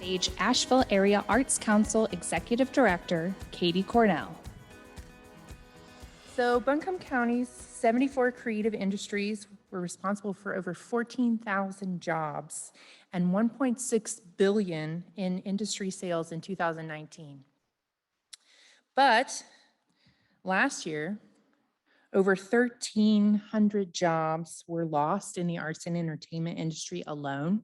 stage Asheville Area Arts Council Executive Director, Katie Cornell. So Buncombe County's 74 creative industries were responsible for over 14,000 jobs and $1.6 billion in industry sales in 2019. But last year, over 1,300 jobs were lost in the arts and entertainment industry alone,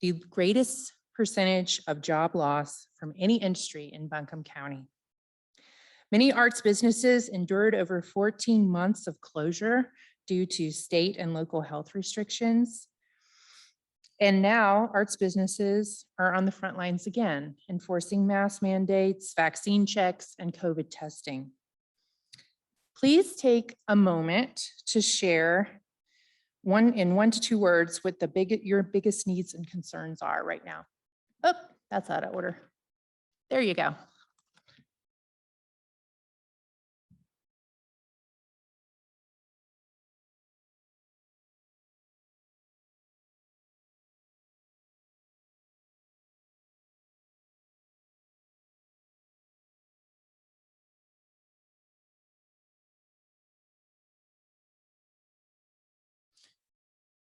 the greatest percentage of job loss from any industry in Buncombe County. Many arts businesses endured over 14 months of closure due to state and local health restrictions. And now arts businesses are on the front lines again, enforcing mask mandates, vaccine checks, and COVID testing. Please take a moment to share in 1 to 2 words what your biggest needs and concerns are right now. Oh, that's out of order. There you go.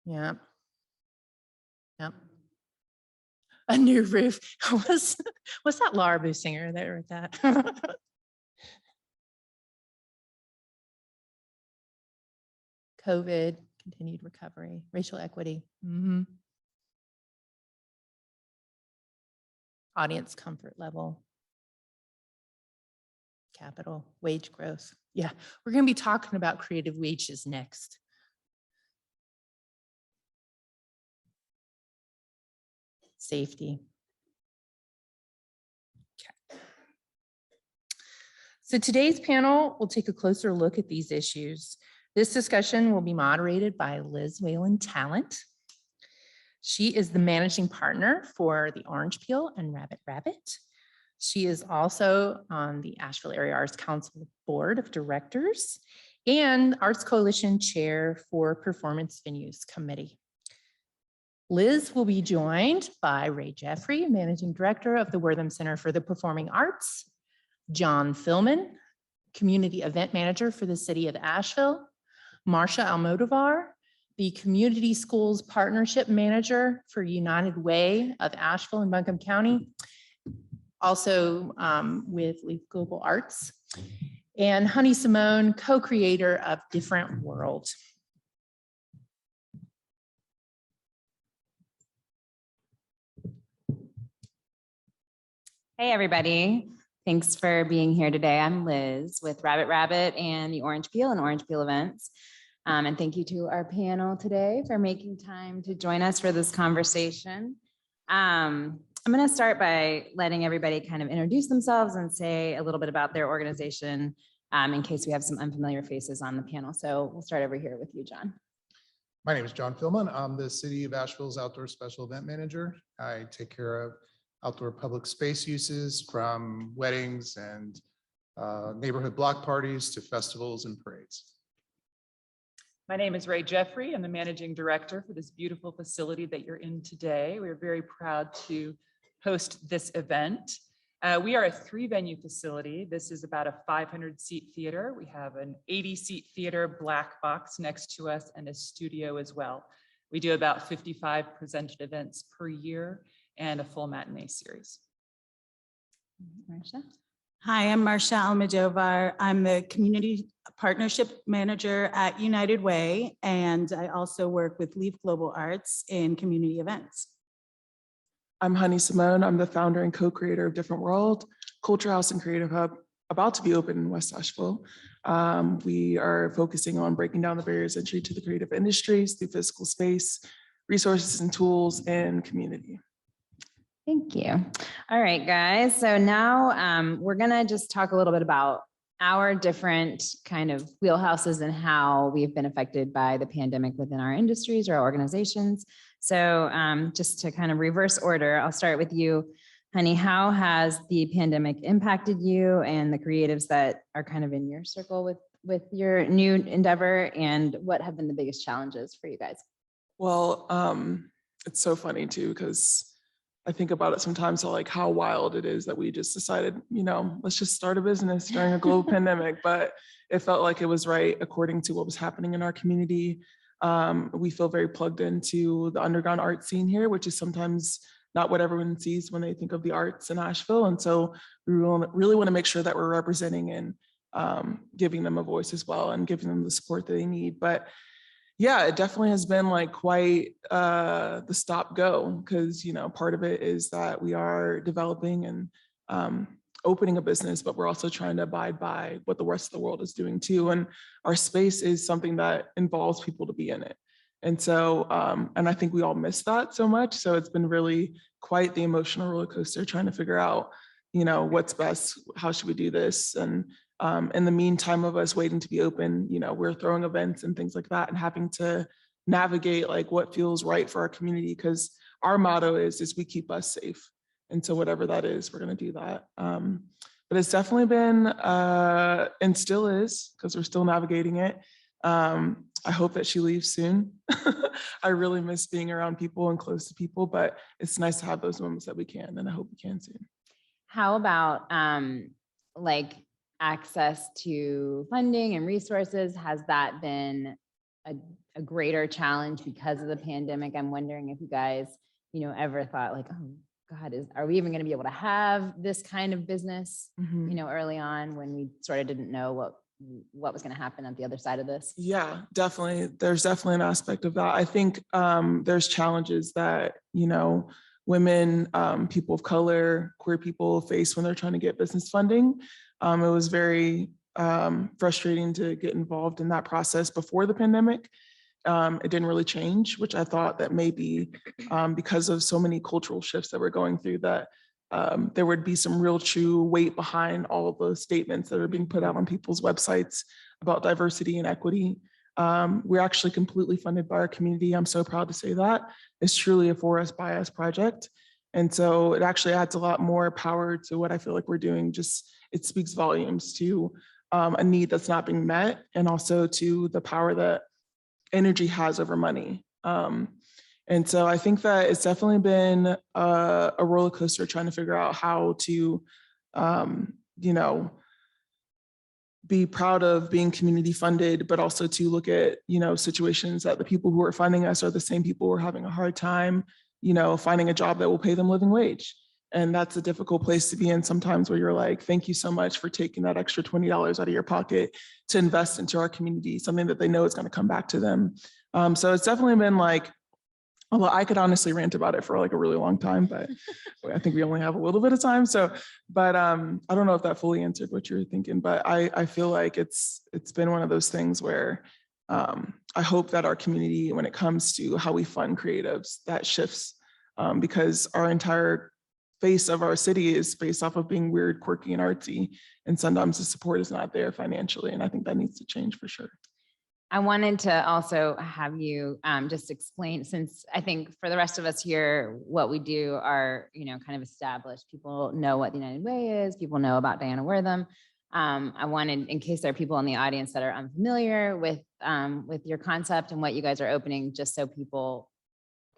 Yeah. Yep. A new roof. Was that Laura Businger that wrote that? COVID, continued recovery, racial equity. Audience comfort level. Capital, wage growth. Yeah, we're going to be talking about creative wages next. Safety. Okay. So today's panel will take a closer look at these issues. This discussion will be moderated by Liz Whalen Tallent. She is the managing partner for the Orange Peel and Rabbit. She is also on the Asheville Area Arts Council Board of Directors and Arts Coalition Chair for Performance Venues Committee. Liz will be joined by Ray Geoffrey, Managing Director of the Wortham Center for the Performing Arts, John Fillman, Community Event Manager for the City of Asheville, Marsha Almodovar, the Community Schools Partnership Manager for United Way of Asheville and Buncombe County, also with Leaf Global Arts, and Honey Simone, co-creator of Different Wrld. Hey, everybody. Thanks for being here today. I'm Liz with Rabbit and the Orange Peel and Orange Peel events. And thank you to our panel today for making time to join us for this conversation. I'm going to start by letting everybody kind of introduce themselves and say a little bit about their organization in case we have some unfamiliar faces on the panel. So we'll start over here with you, John. My name is John Fillman. I'm the City of Asheville's Outdoor Special Event Manager. I take care of outdoor public space uses from weddings and neighborhood block parties to festivals and parades. My name is Ray Geoffrey. I'm the Managing Director for this beautiful facility that you're in today. We're very proud to host this event. We are a 3-venue facility. This is about a 500-seat theater. We have an 80-seat theater black box next to us and a studio as well. We do about 55 presented events per year and a full matinee series. Marsha? Hi, I'm Marsha Almodovar. I'm the Community Partnership Manager at United Way, and I also work with Leaf Global Arts in community events. I'm Honey Simone. I'm the founder and co-creator of Different Wrld, Culture House and Creative Hub, about to be open in West Asheville. We are focusing on breaking down the barriers to entry to the creative industries through physical space, resources and tools, and community. Thank you. All right, guys. So now we're going to just talk a little bit about our different kind of wheelhouses and how we've been affected by the pandemic within our industries or our organizations. So just to kind of reverse order, I'll start with you, Honey. How has the pandemic impacted you and the creatives that are kind of in your circle with your new endeavor, and what have been the biggest challenges for you guys? Well, it's so funny too, because I think about it sometimes, so like how wild it is that we just decided, let's just start a business during a global pandemic, but it felt like it was right according to what was happening in our community. We feel very plugged into the underground art scene here, which is sometimes not what everyone sees when they think of the arts in Asheville. And so we really want to make sure that we're representing and giving them a voice as well and giving them the support that they need. But yeah, it definitely has been like quite the stop go, because, part of it is that we are developing and opening a business, but we're also trying to abide by what the rest of the world is doing too. And our space is something that involves people to be in it. And so, and I think we all miss that so much. So it's been really quite the emotional roller coaster trying to figure out, what's best, how should we do this? And in the meantime of us waiting to be open, we're throwing events and things like that and having to navigate like what feels right for our community, because our motto is we keep us safe. And so whatever that is, we're going to do that. But it's definitely been and still is, because we're still navigating it. I hope that she leaves soon. I really miss being around people and close to people, but it's nice to have those moments that we can, and I hope we can soon. How about like access to funding and resources? Has that been a greater challenge because of the pandemic? I'm wondering if you guys, ever thought like, oh God, are we even going to be able to have this kind of business, early on when we sort of didn't know what was going to happen at the other side of this? Yeah, definitely. There's definitely an aspect of that. I think there's challenges that, women, people of color, queer people face when they're trying to get business funding. It was very frustrating to get involved in that process before the pandemic. It didn't really change, which I thought that maybe because of so many cultural shifts that we're going through, that there would be some real true weight behind all of the statements that are being put out on people's websites about diversity and equity. We're actually completely funded by our community. I'm so proud to say that. It's truly a for us, by us project. And so it actually adds a lot more power to what I feel like we're doing. Just, it speaks volumes to a need that's not being met, and also to the power that energy has over money. And so I think that it's definitely been a roller coaster trying to figure out how to, be proud of being community funded, but also to look at, situations that the people who are funding us are the same people who are having a hard time, finding a job that will pay them living wage. And that's a difficult place to be in sometimes, where you're like, thank you so much for taking that extra $20 out of your pocket to invest into our community, something that they know is going to come back to them. So it's definitely been like, although I could honestly rant about it for like a really long time, but I think we only have a little bit of time. So, but I don't know if that fully answered what you were thinking, but I feel like it's been one of those things where I hope that our community, when it comes to how we fund creatives, that shifts, because our entire face of our city is based off of being weird, quirky, and artsy. And sometimes the support is not there financially. And I think that needs to change for sure. I wanted to also have you just explain, since I think for the rest of us here, what we do are, kind of established. People know what the United Way is. People know about Diana Wortham. I wanted, in case there are people in the audience that are unfamiliar with your concept and what you guys are opening, just so people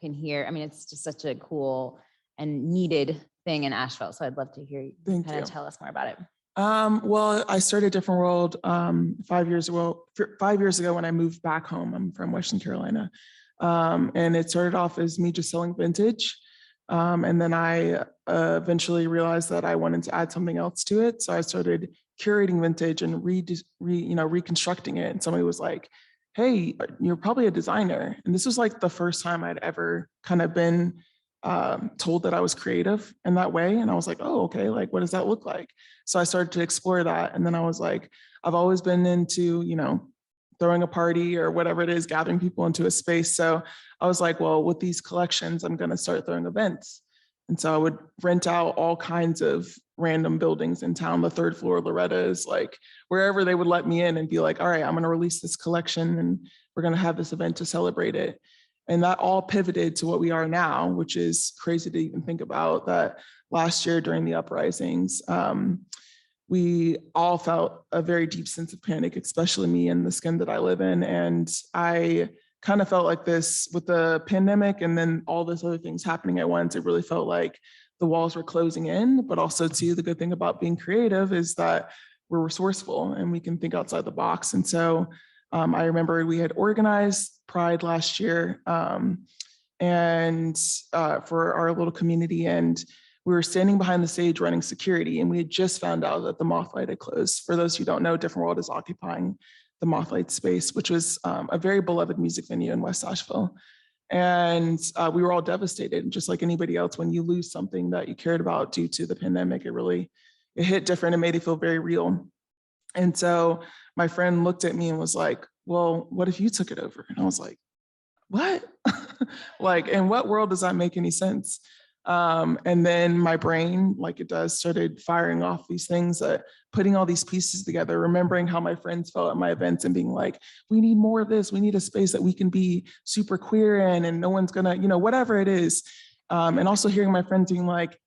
can hear. I mean, it's just such a cool and needed thing in Asheville. So I'd love to hear you kind of tell us more about it. Well, I started Different Wrld 5 years ago. 5 years ago when I moved back home. I'm from Western Carolina. And it started off as me just selling vintage. And then I eventually realized that I wanted to add something else to it. So I started curating vintage and reconstructing it. And somebody was like, hey, you're probably a designer. And this was like the first time I'd ever kind of been told that I was creative in that way. And I was like, oh, okay, like, what does that look like? So I started to explore that. And then I was like, I've always been into, throwing a party or whatever it is, gathering people into a space. So I was like, well, with these collections, I'm going to start throwing events. And so I would rent out all kinds of random buildings in town. The third floor of Loretta's, like wherever they would let me in, and be like, all right, I'm going to release this collection and we're going to have this event to celebrate it. And that all pivoted to what we are now, which is crazy to even think about. That last year during the uprisings, we all felt a very deep sense of panic, especially me and the skin that I live in. And I kind of felt like this with the pandemic and then all this other things happening at once. It really felt like the walls were closing in, but also too, the good thing about being creative is that we're resourceful and we can think outside the box. And so I remember we had organized Pride last year and for our little community, and we were standing behind the stage running security, and we had just found out that the Mothlight had closed. For those who don't know, Different World is occupying the Mothlight space, which was a very beloved music venue in West Asheville. And we were all devastated. And just like anybody else, when you lose something that you cared about due to the pandemic, it hit different and made it feel very real. And so my friend looked at me and was like, well, what if you took it over? And I was like, what? Like, in what world does that make any sense? And then my brain, like it does, started firing off these things, putting all these pieces together, remembering how my friends felt at my events and being like, we need more of this. We need a space that we can be super queer in and no one's gonna, whatever it is. And also hearing my friends being like,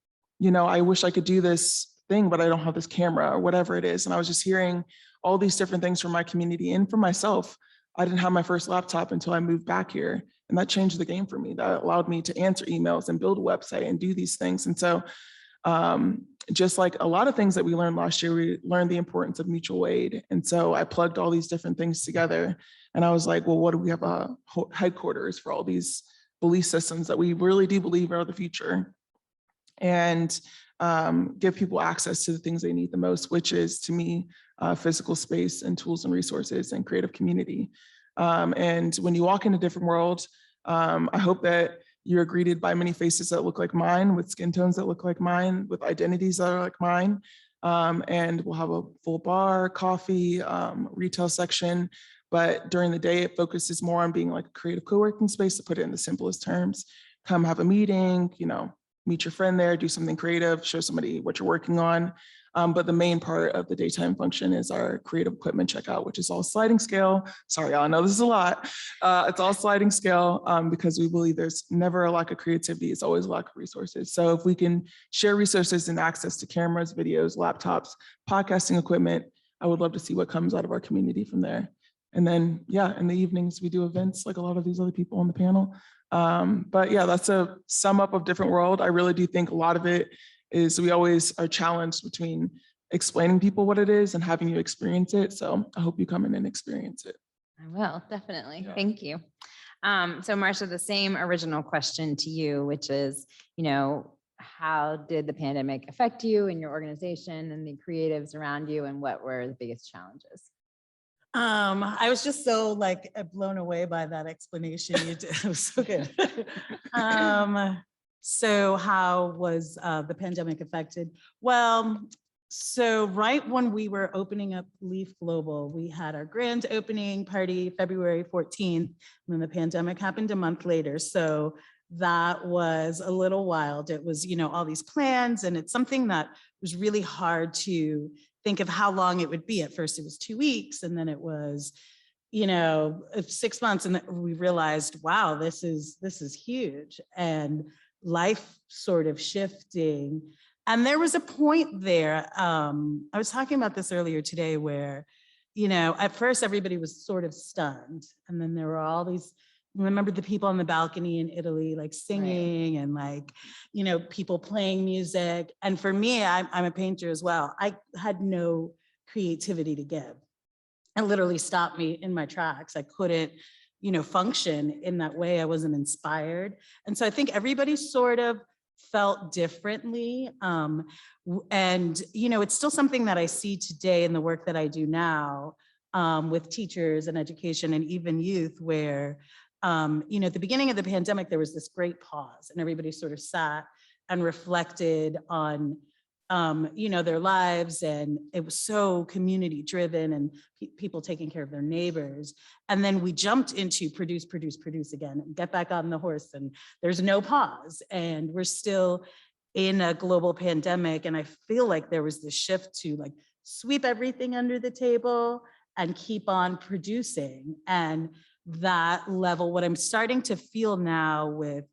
I wish I could do this thing, but I don't have this camera or whatever it is. And I was just hearing all these different things from my community and for myself. I didn't have my first laptop until I moved back here. And that changed the game for me. That allowed me to answer emails and build a website and do these things. And so just like a lot of things that we learned last year, we learned the importance of mutual aid. And so I plugged all these different things together. And I was like, well, what do we have a headquarters for all these belief systems that we really do believe are the future? And give people access to the things they need the most, which is, to me, physical space and tools and resources and creative community. And when you walk into Different World, I hope that you're greeted by many faces that look like mine, with skin tones that look like mine, with identities that are like mine. And we'll have a full bar, coffee, retail section. But during the day, it focuses more on being like a creative co-working space, to put it in the simplest terms. Come have a meeting, meet your friend there, do something creative, show somebody what you're working on. But the main part of the daytime function is our creative equipment checkout, which is all sliding scale. Sorry, y'all, I know this is a lot. It's all sliding scale because we believe there's never a lack of creativity. It's always a lack of resources. So if we can share resources and access to cameras, videos, laptops, podcasting equipment, I would love to see what comes out of our community from there. And then, yeah, in the evenings, we do events like a lot of these other people on the panel. But yeah, that's a sum up of Different World. I really do think a lot of it is we always are challenged between explaining people what it is and having you experience it. So I hope you come in and experience it. I will, definitely. Yeah. Thank you. So Marsha, the same original question to you, which is, how did the pandemic affect you and your organization and the creatives around you, and what were the biggest challenges? I was just so blown away by that explanation you did. It was so good. So how was the pandemic affected? Well, so right when we were opening up Leaf Global, we had our grand opening party February 14th, and then the pandemic happened a month later. So that was a little wild. It was, all these plans, and it's something that was really hard to think of how long it would be. At first it was 2 weeks, and then it was, 6 months. And we realized, wow, this is huge. And life sort of shifting. And there was a point there, I was talking about this earlier today, where, at first everybody was sort of stunned. And then there were all these, remember the people on the balcony in Italy, singing, right. And people playing music. And for me, I'm a painter as well. I had no creativity to give. It literally stopped me in my tracks. I couldn't, function in that way. I wasn't inspired. And so I think everybody sort of felt differently. And, it's still something that I see today in the work that I do now with teachers and education and even youth, where, at the beginning of the pandemic, there was this great pause, and everybody sort of sat and reflected on their lives, and it was so community driven and people taking care of their neighbors. And then we jumped into produce again, and get back on the horse, and there's no pause, and we're still in a global pandemic. And I feel like there was this shift to sweep everything under the table and keep on producing. And that level, what I'm starting to feel now with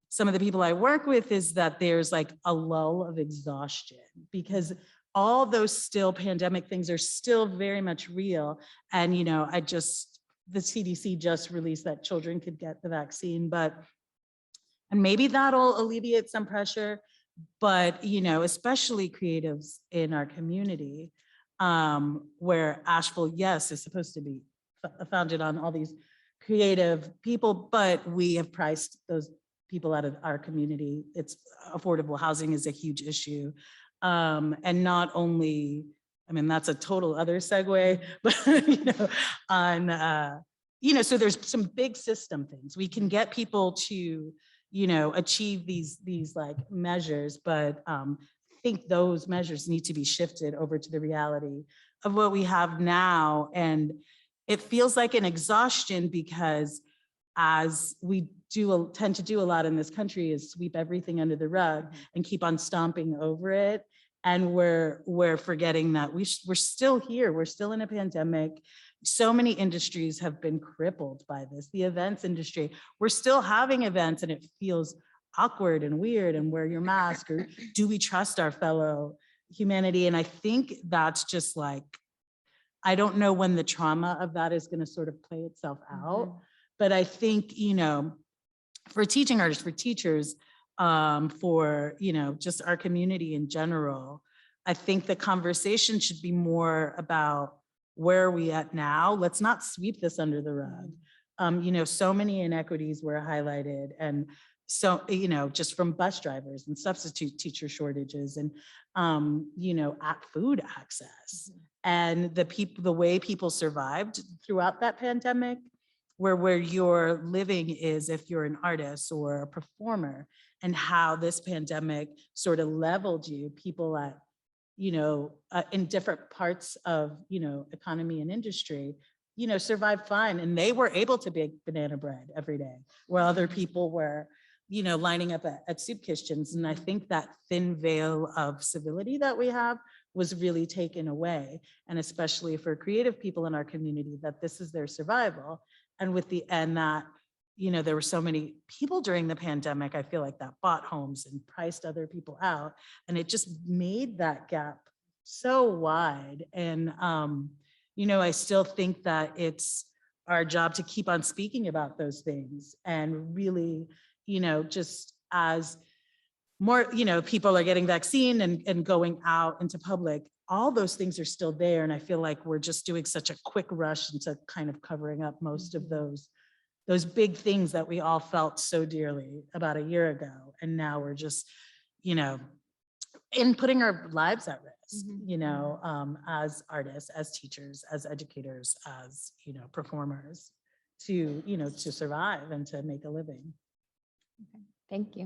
some of the people I work with, is that there's a lull of exhaustion, because all those still pandemic things are still very much real. And, I just the CDC just released that children could get the vaccine, and maybe that'll alleviate some pressure, but, especially creatives in our community, where Asheville, yes, is supposed to be founded on all these creative people, but we have priced those people out of our community. It's affordable housing is a huge issue. And not only, that's a total other segue, but, so there's some big system things. We can get people to, achieve these like measures, but I think those measures need to be shifted over to the reality of what we have now. And it feels like an exhaustion because as we tend to do a lot in this country is sweep everything under the rug and keep on stomping over it. And we're forgetting that we're still here. We're still in a pandemic. So many industries have been crippled by this. The events industry, we're still having events and it feels awkward and weird and wear your mask, or do we trust our fellow humanity? And I think that's just like, I don't know when the trauma of that is going to sort of play itself out. But I think, for teaching artists, for teachers, for, just our community in general, I think the conversation should be more about where are we at now? Let's not sweep this under the rug. So many inequities were highlighted, and so, just from bus drivers and substitute teacher shortages and, at food access and the way people survived throughout that pandemic, where your living is if you're an artist or a performer, and how this pandemic sort of leveled you, people at, in different parts of, economy and industry, survived fine. And they were able to bake banana bread every day, while other people were, lining up at soup kitchens. And I think that thin veil of civility that we have was really taken away. And especially for creative people in our community, that this is their survival. And that, there were so many people during the pandemic, I feel like that bought homes and priced other people out. And it just made that gap so wide. And, I still think that it's our job to keep on speaking about those things and really, just as more, people are getting vaccine and going out into public, all those things are still there. And I feel like we're just doing such a quick rush into kind of covering up most of those big things that we all felt so dearly about a year ago. And now we're just, in putting our lives at risk, as artists, as teachers, as educators, as, performers to survive and to make a living. Okay, thank you.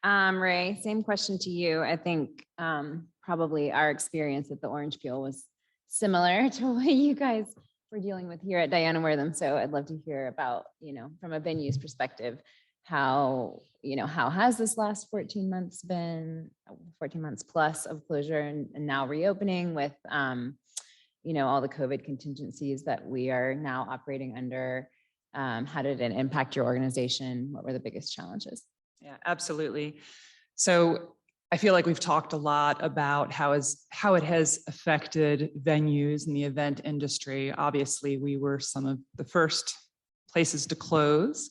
Ray, same question to you. I think probably our experience at the Orange Peel was similar to what you guys were dealing with here at Diana Wortham. So I'd love to hear about, from a venue's perspective, how has this last 14 months been, 14 months plus of closure and now reopening with, all the COVID contingencies that we are now operating under. How did it impact your organization? What were the biggest challenges? Yeah, absolutely. So I feel like we've talked a lot about how it has affected venues in the event industry. Obviously, we were some of the first places to close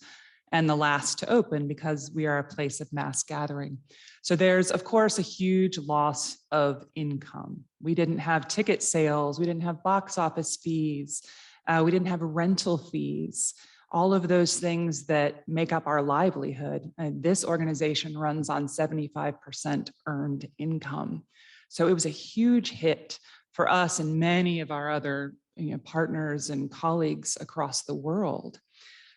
and the last to open because we are a place of mass gathering. So there's, of course, a huge loss of income. We didn't have ticket sales. We didn't have box office fees. We didn't have rental fees. All of those things that make up our livelihood. And this organization runs on 75% earned income. So it was a huge hit for us and many of our other partners and colleagues across the world.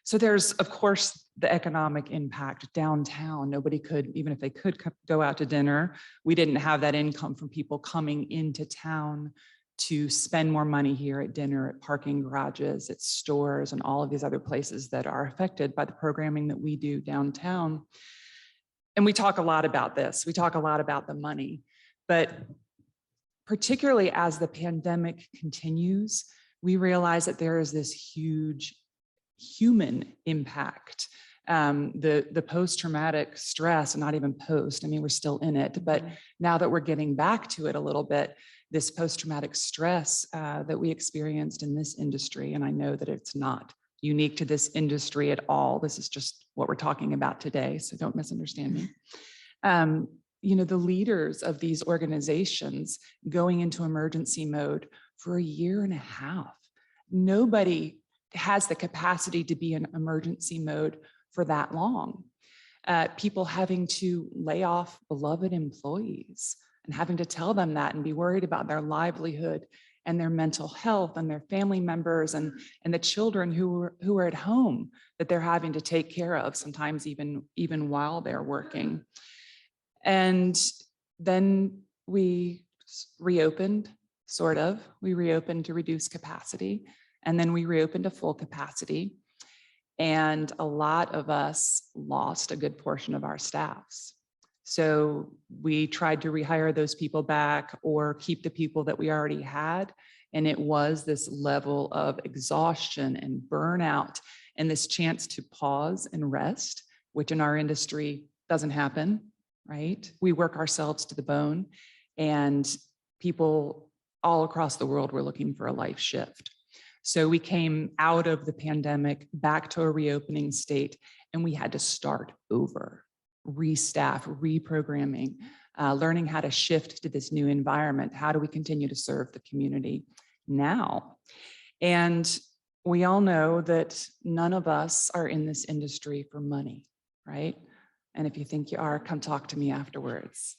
So there's, of course, the economic impact downtown. Nobody could, even if they could go out to dinner, we didn't have that income from people coming into town to spend more money here at dinner, at parking garages, at stores, and all of these other places that are affected by the programming that we do downtown. And we talk a lot about this. We talk a lot about the money, but particularly as the pandemic continues, we realize that there is this huge human impact The post-traumatic stress, not even post, I mean, we're still in it, but now that we're getting back to it a little bit, this post-traumatic stress that we experienced in this industry, and I know that it's not unique to this industry at all. This is just what we're talking about today, so don't misunderstand me. You know, the leaders of these organizations going into emergency mode for a year and a half. Nobody has the capacity to be in emergency mode for that long. People having to lay off beloved employees and having to tell them that and be worried about their livelihood and their mental health and their family members and the children who are at home that they're having to take care of, sometimes even while they're working. And then we reopened, sort of. We reopened to reduce capacity, and then we reopened to full capacity. And a lot of us lost a good portion of our staffs. So we tried to rehire those people back or keep the people that we already had. And it was this level of exhaustion and burnout and this chance to pause and rest, which in our industry doesn't happen, right? We work ourselves to the bone, and people all across the world were looking for a life shift. So we came out of the pandemic back to a reopening state, and we had to start over, restaff, reprogramming, learning how to shift to this new environment. How do we continue to serve the community now? And we all know that none of us are in this industry for money, right? And if you think you are, come talk to me afterwards.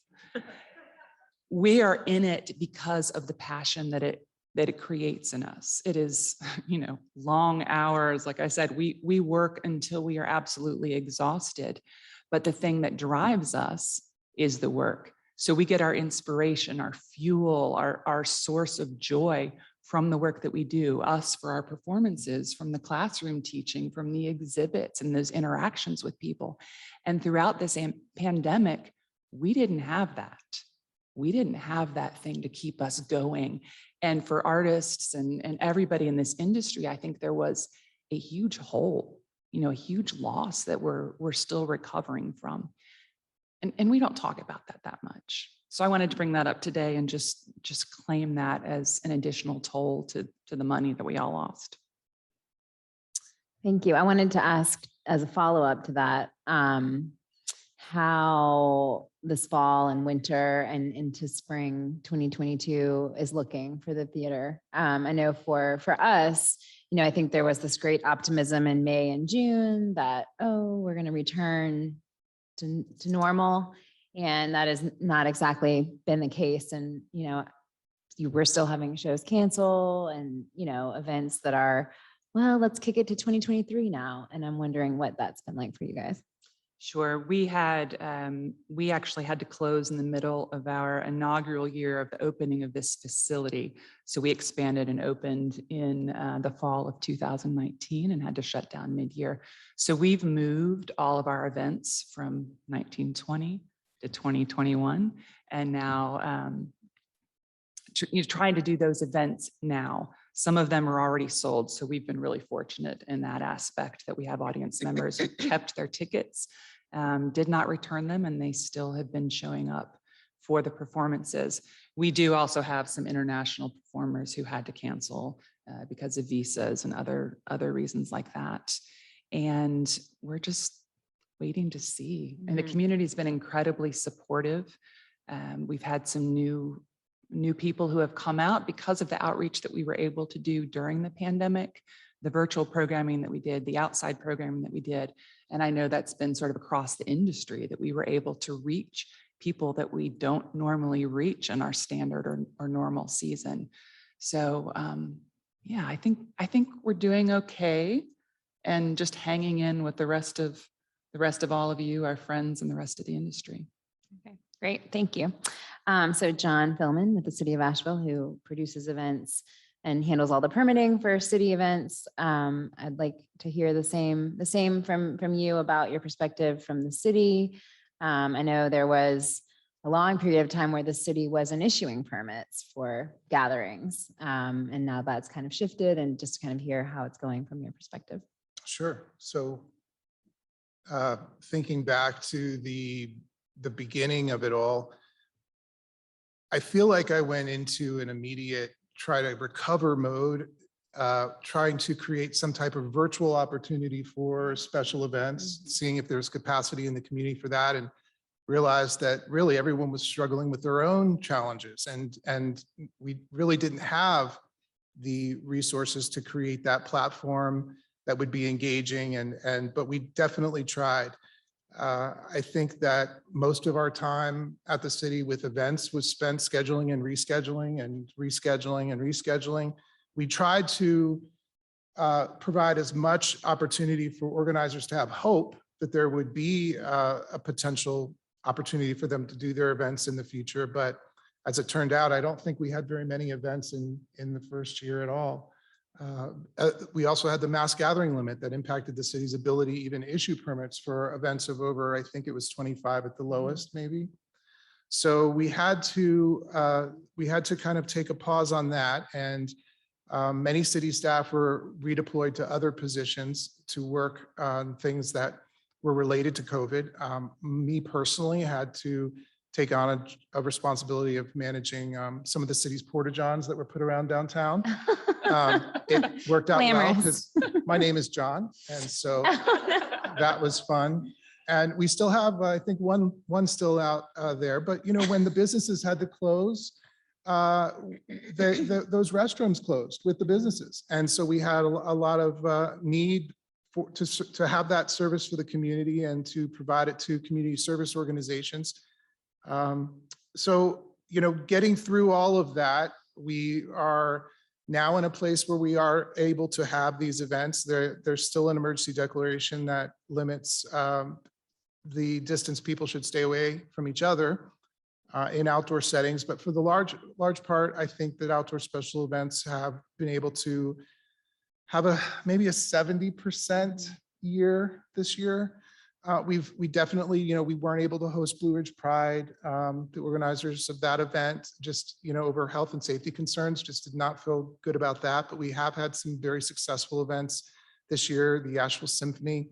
We are in it because of the passion that it creates in us. It is, you know, long hours. Like I said, we work until we are absolutely exhausted. But the thing that drives us is the work. So we get our inspiration, our fuel, our source of joy from the work that we do, us for our performances, from the classroom teaching, from the exhibits and those interactions with people. And throughout this pandemic, we didn't have that. We didn't have that thing to keep us going. And for artists and everybody in this industry, I think there was a huge hole, you know, a huge loss that we're still recovering from. And we don't talk about that much. So I wanted to bring that up today and just claim that as an additional toll to the money that we all lost. Thank you. I wanted to ask as a follow-up to that, how this fall and winter and into spring 2022 is looking for the theater. I know for us, you know, I think there was this great optimism in May and June that, oh, we're going to return to normal. And that has not exactly been the case. And, you know, we're still having shows cancel and, you know, events that are, well, let's kick it to 2023 now. And I'm wondering what that's been like for you guys. Sure. We actually had to close in the middle of our inaugural year of the opening of this facility. So we expanded and opened in the fall of 2019 and had to shut down mid-year. So we've moved all of our events from 1920 to 2021. And now trying to do those events now. Some of them are already sold. So we've been really fortunate in that aspect that we have audience members who kept their tickets, did not return them, and they still have been showing up for the performances. We do also have some international performers who had to cancel because of visas and other reasons like that. And we're just waiting to see. And the community's been incredibly supportive. We've had some new people who have come out because of the outreach that we were able to do during the pandemic, the virtual programming that we did, the outside programming that we did. And I know that's been sort of across the industry that we were able to reach people that we don't normally reach in our standard or normal season. So yeah, I think we're doing okay and just hanging in with the rest of all of you, our friends, and the rest of the industry. Okay, great, thank you. So John Fillman with the City of Asheville, who produces events and handles all the permitting for city events. I'd like to hear the same from you about your perspective from the city. I know there was a long period of time where the city wasn't issuing permits for gatherings, and now that's kind of shifted, and just kind of hear how it's going from your perspective. Sure. So thinking back to the beginning of it all, I feel like I went into an immediate try to recover mode, trying to create some type of virtual opportunity for special events, seeing if there's capacity in the community for that, and realized that really everyone was struggling with their own challenges, and we really didn't have the resources to create that platform that would be engaging, but we definitely tried. I think that most of our time at the city with events was spent scheduling and rescheduling and rescheduling and rescheduling. We tried to provide as much opportunity for organizers to have hope that there would be a potential opportunity for them to do their events in the future. But as it turned out, I don't think we had very many events in the first year at all. We also had the mass gathering limit that impacted the city's ability to even issue permits for events of over, I think it was 25 at the lowest, maybe. So we had to kind of take a pause on that, and many city staff were redeployed to other positions to work on things that were related to COVID. Me personally had to take on a responsibility of managing some of the city's porta-johns that were put around downtown. It worked out well because my name is John, and so that was fun. And we still have, I think, one still out there. But you know, when the businesses had to close, those restrooms closed with the businesses, and so we had a lot of need to have that service for the community and to provide it to community service organizations. So, you know, getting through all of that, we are now in a place where we are able to have these events. There's still an emergency declaration that limits the distance people should stay away from each other in outdoor settings. But for the large part, I think that outdoor special events have been able to have maybe a 70% year this year. We definitely, you know, we weren't able to host Blue Ridge Pride. The organizers of that event, just, you know, over health and safety concerns, just did not feel good about that. But we have had some very successful events this year. The Asheville Symphony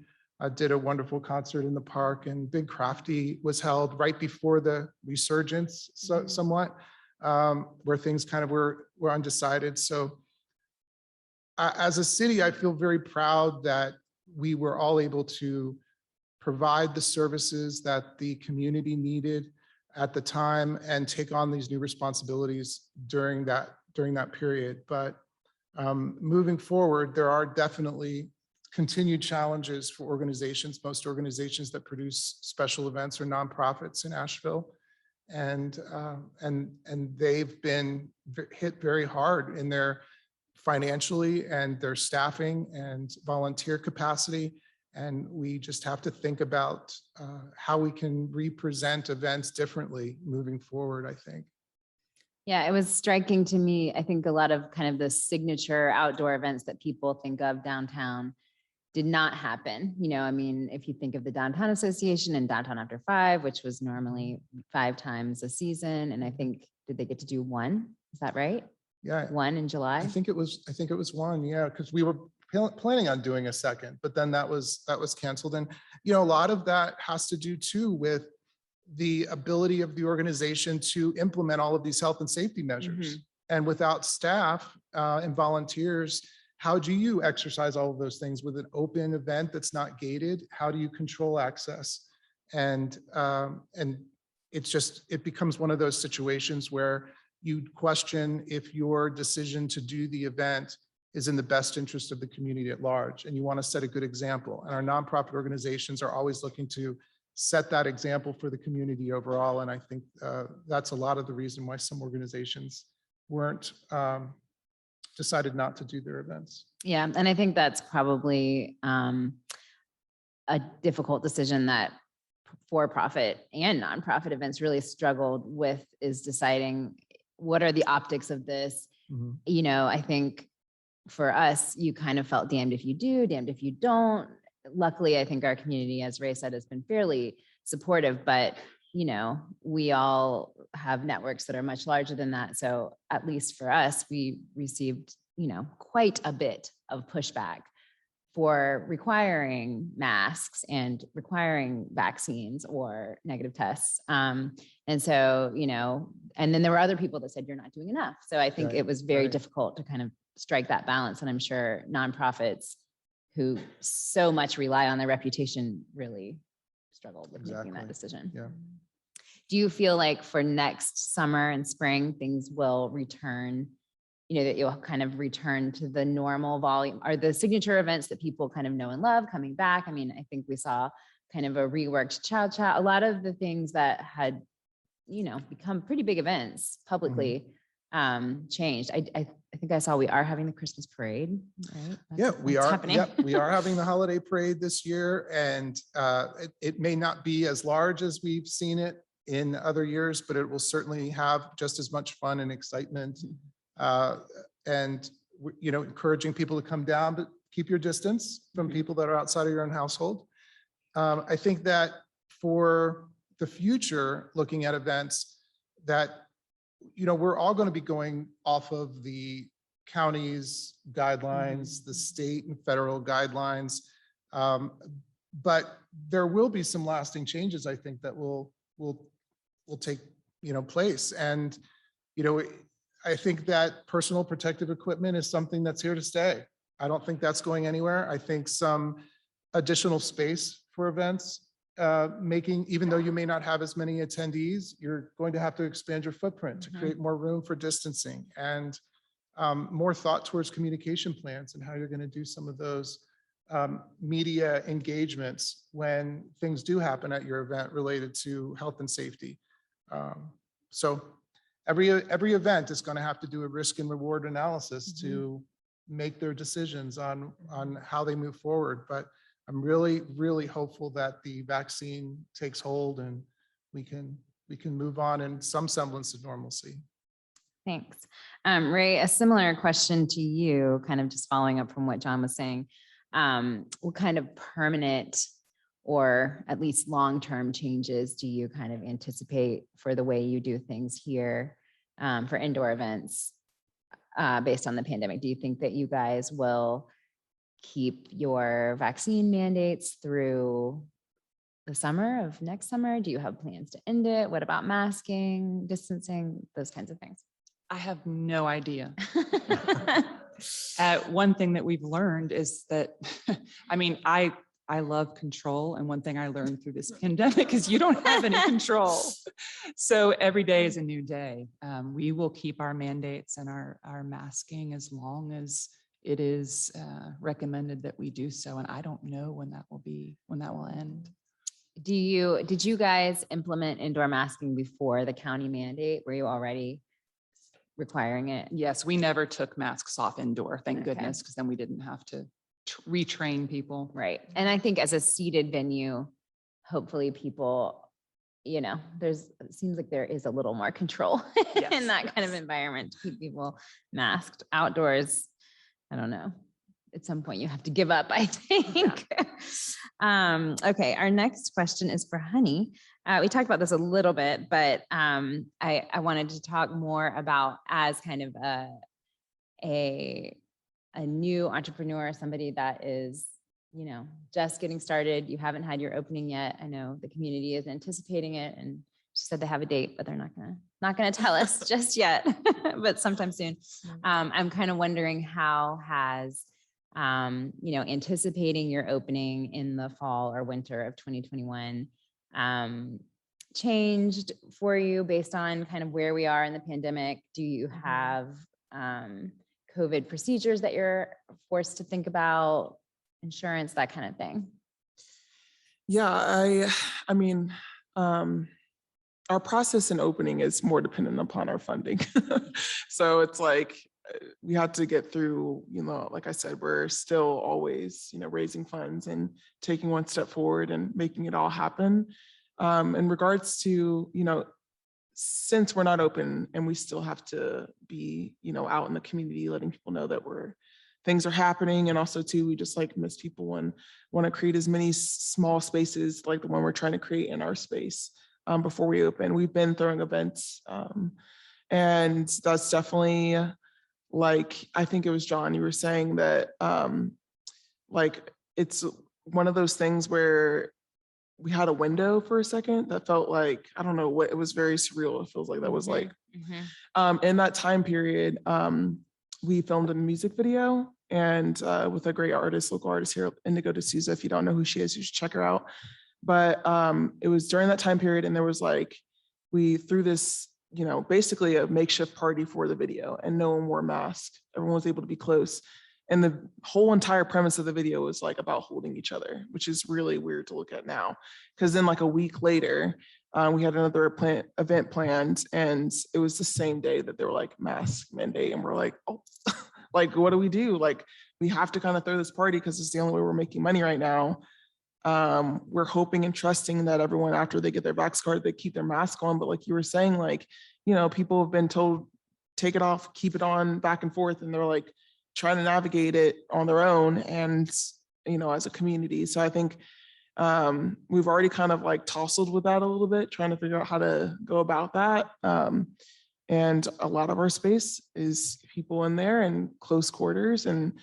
did a wonderful concert in the park, and Big Crafty was held right before the resurgence, somewhat, where things kind of were undecided. So as a city, I feel very proud that we were all able to provide the services that the community needed at the time and take on these new responsibilities during that period. But moving forward, there are definitely continued challenges for organizations. Most organizations that produce special events are nonprofits in Asheville, and they've been hit very hard in their financially and their staffing and volunteer capacity. And we just have to think about how we can represent events differently moving forward, I think. Yeah, it was striking to me. I think a lot of kind of the signature outdoor events that people think of downtown did not happen. You know, I mean, if you think of the Downtown Association and Downtown After 5, which was normally 5 times a season, and I think, did they get to do one? Is that right? Yeah. One in July? I think it was one, yeah, because we were planning on doing a second, but then that was canceled. And, you know, a lot of that has to do too with the ability of the organization to implement all of these health and safety measures. And without staff and volunteers, how do you exercise all of those things with an open event that's not gated? How do you control access? And it becomes one of those situations where you question if your decision to do the event is in the best interest of the community at large, and you want to set a good example. And our nonprofit organizations are always looking to set that example for the community overall. And I think that's a lot of the reason why some organizations weren't decided not to do their events. Yeah, and I think that's probably a difficult decision that for-profit and nonprofit events really struggled with, is deciding what are the optics of this. You know, I think for us, you kind of felt damned if you do, damned if you don't. Luckily, I think our community, as Ray said, has been fairly supportive, but you know, we all have networks that are much larger than that. So at least for us, we received, you know, quite a bit of pushback for requiring masks and requiring vaccines or negative tests. And so, and then there were other people that said, you're not doing enough. So I think Right, it was very right. difficult to kind of strike that balance. And I'm sure nonprofits who so much rely on their reputation really struggled with making that Exactly. decision. Yeah. Do you feel like for next summer and spring, things will return, that you'll kind of return to the normal volume? Are the signature events that people kind of know and love coming back? I mean, I think we saw kind of a reworked Chow Chow, a lot of the things that had, become pretty big events publicly changed. I think I saw we are having the Christmas parade, right? Yeah, we are. Happening. Yep, we are having the holiday parade this year, and it may not be as large as we've seen it in other years, but it will certainly have just as much fun and excitement. And encouraging people to come down, but keep your distance from people that are outside of your own household. I think that for the future, looking at events that, we're all going to be going off of the county's guidelines, the state and federal guidelines. But there will be some lasting changes, I think, that will take, place. And, I think that personal protective equipment is something that's here to stay. I don't think that's going anywhere. I think some additional space for events, even though you may not have as many attendees, you're going to have to expand your footprint to create more room for distancing and more thought towards communication plans and how you're going to do some of those media engagements when things do happen at your event related to health and safety. So every event is going to have to do a risk and reward analysis to make their decisions on how they move forward. But I'm really, really hopeful that the vaccine takes hold and we can move on in some semblance of normalcy. Thanks. Ray, a similar question to you, kind of just following up from what John was saying. What kind of permanent or at least long-term changes do you kind of anticipate for the way you do things here for indoor events based on the pandemic? Do you think that you guys will keep your vaccine mandates through the summer of next summer? Do you have plans to end it? What about masking, distancing, those kinds of things? I have no idea. One thing that we've learned is that, I love control. And one thing I learned through this pandemic is you don't have any control. So every day is a new day. We will keep our mandates and our masking as long as it is recommended that we do so. And I don't know when that will end. Did you guys implement indoor masking before the county mandate? Were you already requiring it? Yes, we never took masks off indoor, thank Okay. goodness, because then we didn't have to retrain people. Right. And I think as a seated venue, hopefully people, it seems like there is a little more control in that kind of environment to keep people masked. Outdoors, I don't know. At some point you have to give up, I think. Yeah. Okay, our next question is for Honey. We talked about this a little bit, but I wanted to talk more about as kind of a new entrepreneur, somebody that is, just getting started. You haven't had your opening yet. I know the community is anticipating it, and she said they have a date, but they're not gonna tell us just yet, but sometime soon. I'm kind of wondering how has anticipating your opening in the fall or winter of 2021 changed for you based on kind of where we are in the pandemic? Do you have COVID procedures that you're forced to think about, insurance, that kind of thing? Yeah, I mean, our process in opening is more dependent upon our funding. So it's like, we had to get through, like I said, we're still always, raising funds and taking one step forward and making it all happen. In regards to, since we're not open and we still have to be, out in the community, letting people know that things are happening. And also too, we just miss people and want to create as many small spaces like the one we're trying to create in our space before we open. We've been throwing events and that's definitely I think it was John, you were saying that, like, it's one of those things where we had a window for a second that felt like, I don't know what, it was very surreal. It feels like that was like, in that time period, we filmed a music video and with a great artist, local artist here, Indigo D'Souza. If you don't know who she is, you should check her out. But it was during that time period, and there was like, we threw this, you know, basically a makeshift party for the video, and no one wore masks. Everyone was able to be close. And the whole entire premise of the video was like about holding each other, which is really weird to look at now. Because then like a week later, we had another event planned, and it was the same day that they were like mask mandate. And we're like, oh, like, what do we do? Like, we have to kind of throw this party because it's the only way we're making money right now. We're hoping and trusting that everyone, after they get their vax card, they keep their mask on. But like you were saying, like, you know, people have been told, take it off, keep it on, back and forth. And they're like, trying to navigate it on their own and, you know, as a community. So I think we've already kind of like tousled with that a little bit, trying to figure out how to go about that. And a lot of our space is people in there in close quarters. And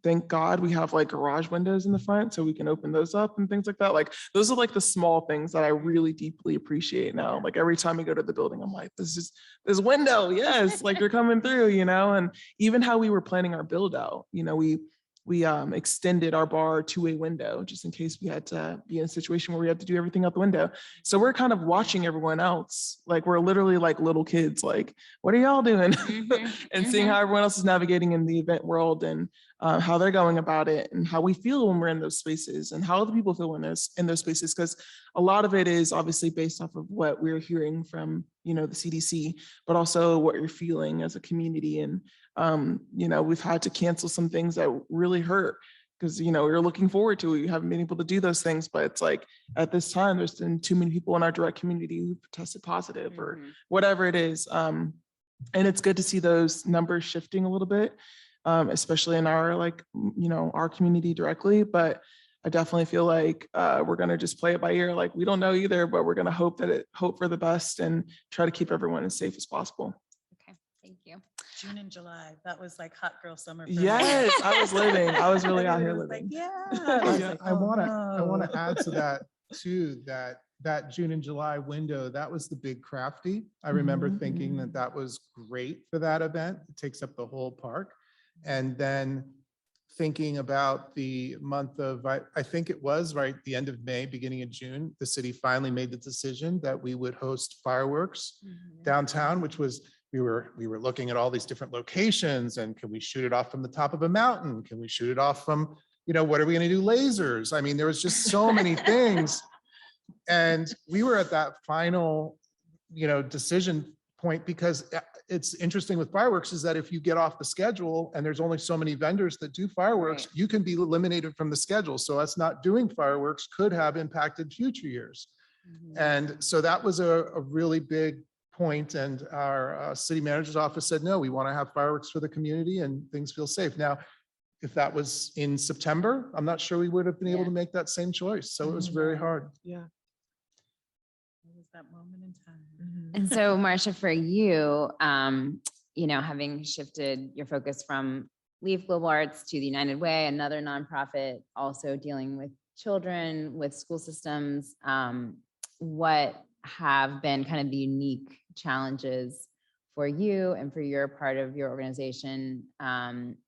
thank God we have like garage windows in the front so we can open those up and things like that. Like, those are like the small things that I really deeply appreciate now. Like, every time we go to the building, I'm like, this window, yes, like you're coming through, you know. And even how we were planning our build out, you know, we extended our bar to a window just in case we had to be in a situation where we had to do everything out the window. So we're kind of watching everyone else. Like, we're literally like little kids, like, what are y'all doing? And seeing how everyone else is navigating in the event world, and how they're going about it, and how we feel when we're in those spaces, and how other people feel in those spaces. Because a lot of it is obviously based off of what we're hearing from, you know, the CDC, but also what you're feeling as a community. And you know, we've had to cancel some things that really hurt because, you know, we were looking forward to it. We haven't been able to do those things, but it's like, at this time, there's been too many people in our direct community who tested positive or whatever it is. And it's good to see those numbers shifting a little bit, especially in our, like, you know, our community directly. But I definitely feel like we're going to just play it by ear. Like, we don't know either, but we're going to hope for the best and try to keep everyone as safe as possible. Okay, thank you. June and July, that was like hot girl summer. For Yes, me. I was really out here Everybody was living. like, yeah. I was like, I oh, want to no. add to that too, that June and July window, that was the big crafty. I remember thinking that was great for that event. It takes up the whole park. And then thinking about the month of, I think it was right the end of May, beginning of June, the city finally made the decision that we would host fireworks downtown, which was, we were looking at all these different locations, and can we shoot it off from the top of a mountain? Can we shoot it off from, you know, what are we going to do? Lasers. I mean, there was just so many things. And we were at that final, you know, decision point, because it's interesting with fireworks is that if you get off the schedule and there's only so many vendors that do fireworks, you can be eliminated from the schedule. So us not doing fireworks could have impacted future years. And so that was a really big point. And our city manager's office said, no, we want to have fireworks for the community and things feel safe. Now, if that was in September, I'm not sure we would have been able to make that same choice. So it was very hard. Yeah. It was that moment in time. And so, Marsha, for you, you know, having shifted your focus from Leaf Global Arts to the United Way, another nonprofit, also dealing with children, with school systems, what have been kind of the unique challenges for you and for your part of your organization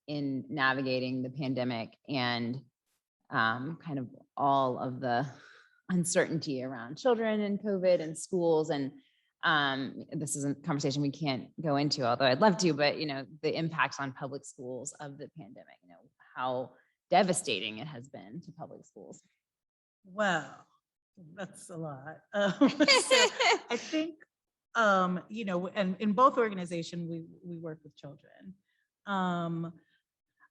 in navigating the pandemic and kind of all of the uncertainty around children and COVID and schools? And this is a conversation we can't go into, although I'd love to, but, you know, the impacts on public schools of the pandemic, you know, how devastating it has been to public schools. Wow, that's a lot. So I think, you know, and in both organizations, we work with children.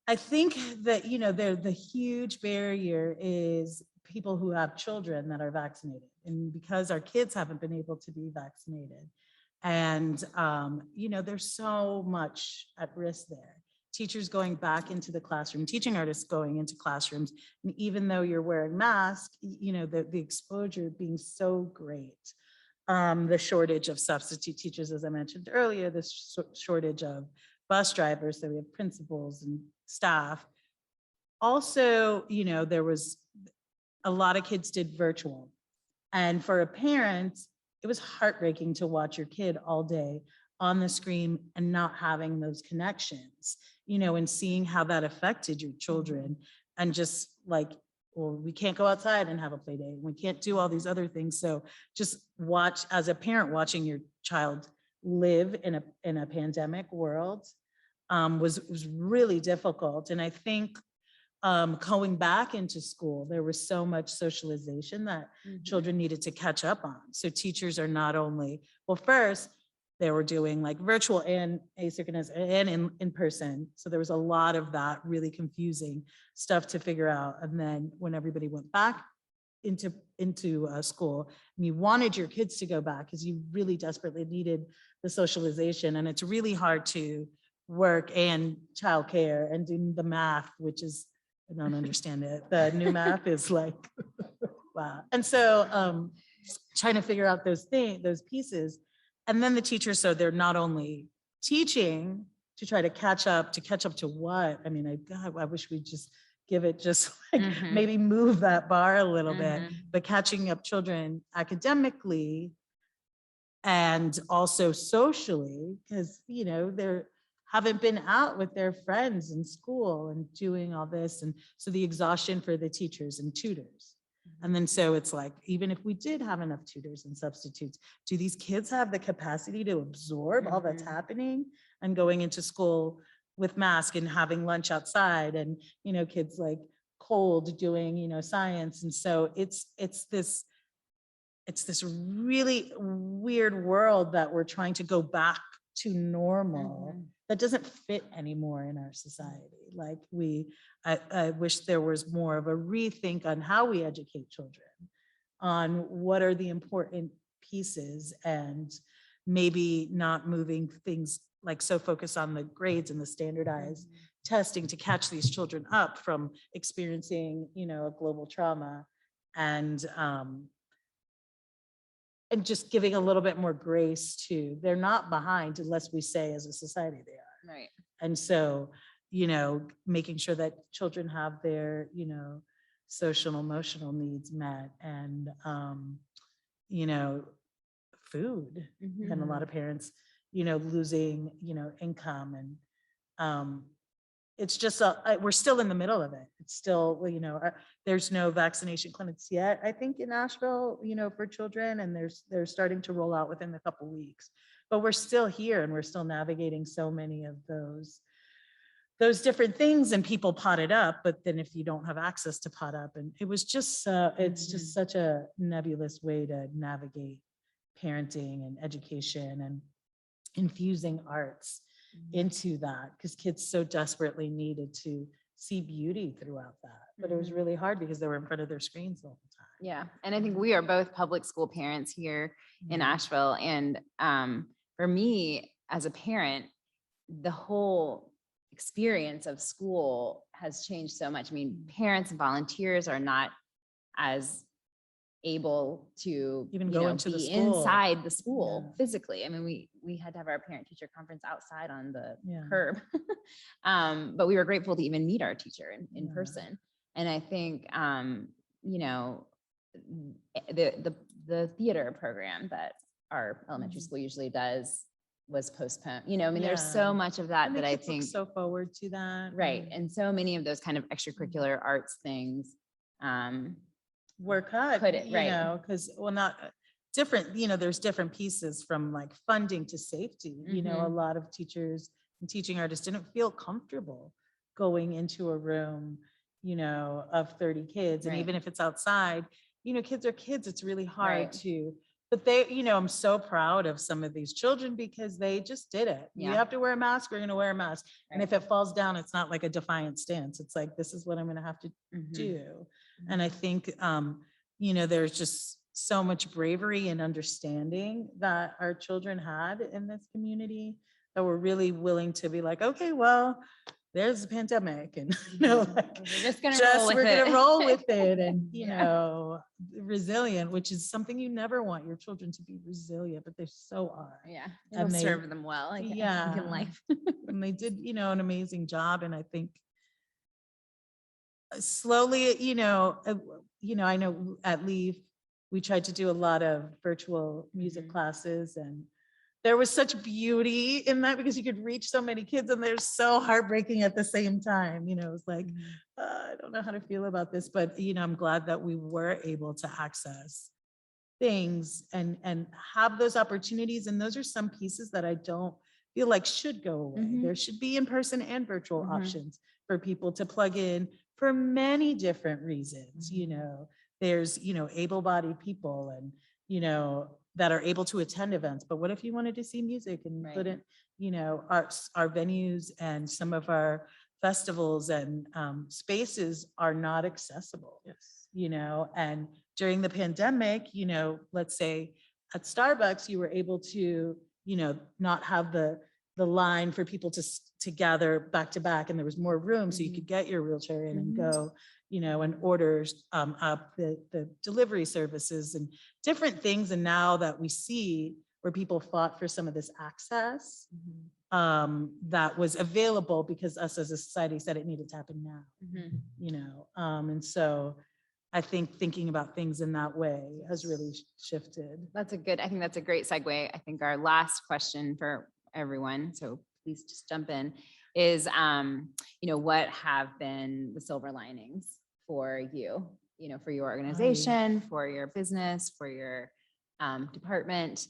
I think that, you know, the huge barrier is people who have children that are vaccinated, and because our kids haven't been able to be vaccinated. And, you know, there's so much at risk there. Teachers going back into the classroom, teaching artists going into classrooms, and even though you're wearing masks, you know, the exposure being so great. The shortage of substitute teachers, as I mentioned earlier, the shortage of bus drivers, so we have principals and staff. also, there was a lot of kids did virtual. And for a parent, it was heartbreaking to watch your kid all day on the screen and not having those connections, and seeing how that affected your children, and just like, well, we can't go outside and have a play day. We can't do all these other things. So just watch, as a parent, watching your child live in a pandemic world was really difficult. And I think going back into school, there was so much socialization that children needed to catch up on. So teachers are not only, well, first, they were doing like virtual and asynchronous and in person. So there was a lot of that really confusing stuff to figure out. And then when everybody went back into school, and you wanted your kids to go back because you really desperately needed the socialization. And it's really hard to work and childcare and do the math, which is, I don't understand it. The new math is like, wow. And so trying to figure out those pieces. And then the teachers, so they're not only teaching to try to catch up to what? I mean, I wish we'd just give it just like maybe move that bar a little bit, but catching up children academically and also socially, because, they're haven't been out with their friends in school and doing all this. And so the exhaustion for the teachers and tutors. And then so it's like, even if we did have enough tutors and substitutes, do these kids have the capacity to absorb all that's happening and going into school with masks and having lunch outside and, kids like cold doing, science. And so it's this really weird world that we're trying to go back to normal that doesn't fit anymore in our society. Like I wish there was more of a rethink on how we educate children, on what are the important pieces, and maybe not moving things like so focused on the grades and the standardized testing to catch these children up from experiencing, a global trauma, and just giving a little bit more grace to, they're not behind unless we say as a society they are. Right. And so, making sure that children have their, social and emotional needs met, and, food. And a lot of parents, losing, income, and it's just, we're still in the middle of it. It's still, there's no vaccination clinics yet, I think, in Asheville, for children, and they're starting to roll out within a couple weeks. But we're still here, and we're still navigating so many of those different things, and people pot it up. But then if you don't have access to pot up, and it was just, it's just such a nebulous way to navigate parenting and education and infusing arts into that, because kids so desperately needed to see beauty throughout that. But it was really hard because they were in front of their screens all the time. Yeah. And I think we are both public school parents here in Asheville. And for me as a parent, the whole experience of school has changed so much. I mean, parents and volunteers are not as able to Even go into the be school. inside the school physically. I mean, we had to have our parent teacher conference outside on the curb, but we were grateful to even meet our teacher in person. And I think, the theater program that our elementary school usually does was postponed. There's so much of that And that the I kids look think so forward to that. right. And so many of those kind of extracurricular arts things, were cut, Put it, right. because, well, not different, there's different pieces from like funding to safety. A lot of teachers and teaching artists didn't feel comfortable going into a room, of 30 kids. And Right. even if it's outside, kids are kids, it's really hard Right. to, but they, I'm so proud of some of these children because they just did it. You Yeah. have to wear a mask, we're going to wear a mask. And Right. if it falls down, it's not like a defiant stance. It's like, this is what I'm going to have to do. And I think, there's just so much bravery and understanding that our children had in this community that were really willing to be like, okay, well, there's a pandemic, and like, We're just gonna roll with we're it. gonna roll with it, and Yeah. resilient, which is something you never want your children to be resilient, but they so are. Yeah. And It'll they- serve them well, I think, in life. And they did, an amazing job, and I think slowly, I know at Leaf, we tried to do a lot of virtual music classes, and there was such beauty in that because you could reach so many kids, and they're so heartbreaking at the same time. It's like, I don't know how to feel about this, but I'm glad that we were able to access things and have those opportunities. And those are some pieces that I don't feel like should go away. There should be in-person and virtual options for people to plug in for many different reasons. There's, able-bodied people and, that are able to attend events. But what if you wanted to see music and you couldn't, our venues and some of our festivals and spaces are not accessible. Yes. And during the pandemic, let's say at Starbucks, you were able to, not have the line for people to gather back to back, and there was more room, so you could get your wheelchair in and go, and orders up the delivery services and different things. And now that we see where people fought for some of this access that was available because us as a society said it needed to happen now, and so I think thinking about things in that way has really shifted. I think that's a great segue. I think our last question for everyone, so please just jump in, is, what have been the silver linings for you, for your organization, for your business, for your department?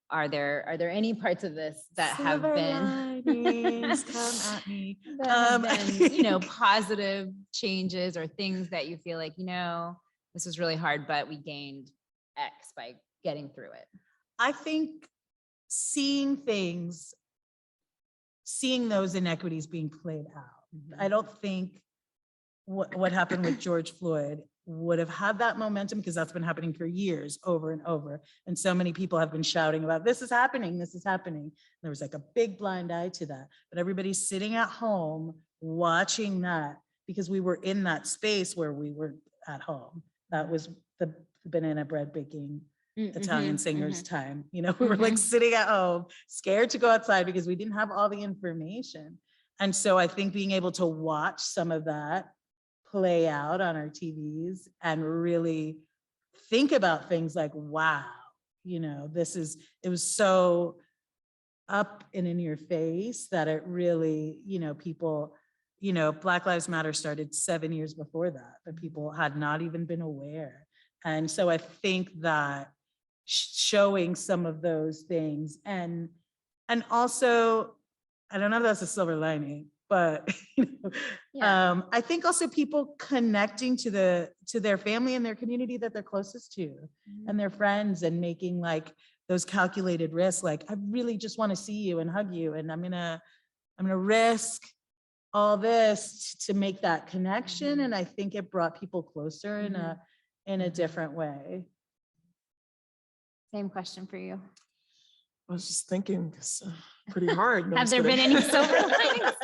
Are there any parts of this that have been Come at me. that have been, positive changes or things that you feel like, this was really hard, but we gained X by getting through it? I think seeing those inequities being played out. I don't think what happened with George Floyd would have had that momentum, because that's been happening for years, over and over. And so many people have been shouting about, this is happening, this is happening. There was like a big blind eye to that. But everybody's sitting at home watching that, because we were in that space where we were at home. That was the banana bread baking Italian singers time. We were like sitting at home, scared to go outside because we didn't have all the information. And so I think being able to watch some of that play out on our TVs and really think about things like, wow, it was so up and in your face that it really, people, Black Lives Matter started 7 years before that, but people had not even been aware. And so I think that showing some of those things and also, I don't know if that's a silver lining, but I think also people connecting to their family and their community that they're closest to and their friends, and making like those calculated risks. Like, I really just want to see you and hug you, and I'm gonna risk all this to make that connection. And I think it brought people closer in a different way. Same question for you. I was just thinking, it's pretty hard. No, Have there been any silver linings?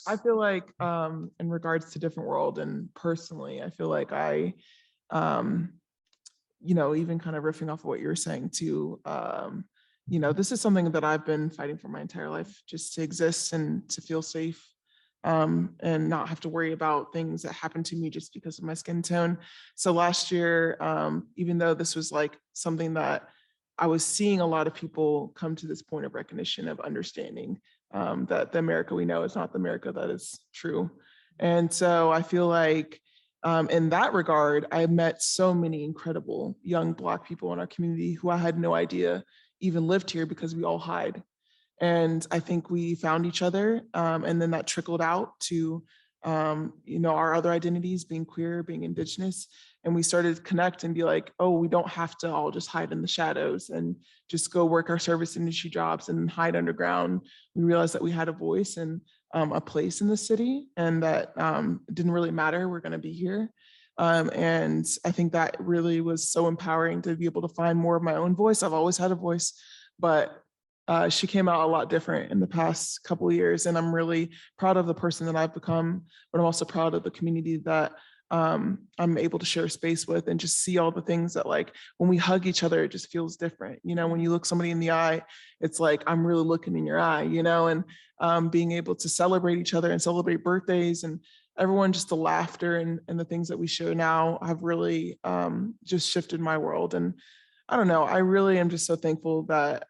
I feel like in regards to Different Wrld and personally, I feel like I, even kind of riffing off of what you were saying too, this is something that I've been fighting for my entire life, just to exist and to feel safe, and not have to worry about things that happen to me just because of my skin tone. So last year, even though this was like something that I was seeing a lot of people come to this point of recognition, of understanding that the America we know is not the America that is true. And so I feel like in that regard, I met so many incredible young Black people in our community who I had no idea even lived here, because we all hide. And I think we found each other, and then that trickled out to our other identities, being queer, being Indigenous. And we started to connect and be like, oh, we don't have to all just hide in the shadows and just go work our service industry jobs and hide underground. We realized that we had a voice and a place in the city, and that it didn't really matter, we're gonna be here. And I think that really was so empowering to be able to find more of my own voice. I've always had a voice, but she came out a lot different in the past couple of years. And I'm really proud of the person that I've become, but I'm also proud of the community that I'm able to share space with, and just see all the things that, like, when we hug each other, it just feels different. When you look somebody in the eye, it's like, I'm really looking in your eye, and being able to celebrate each other and celebrate birthdays and everyone, just the laughter and the things that we show now have really just shifted my world. And I don't know, I really am just so thankful that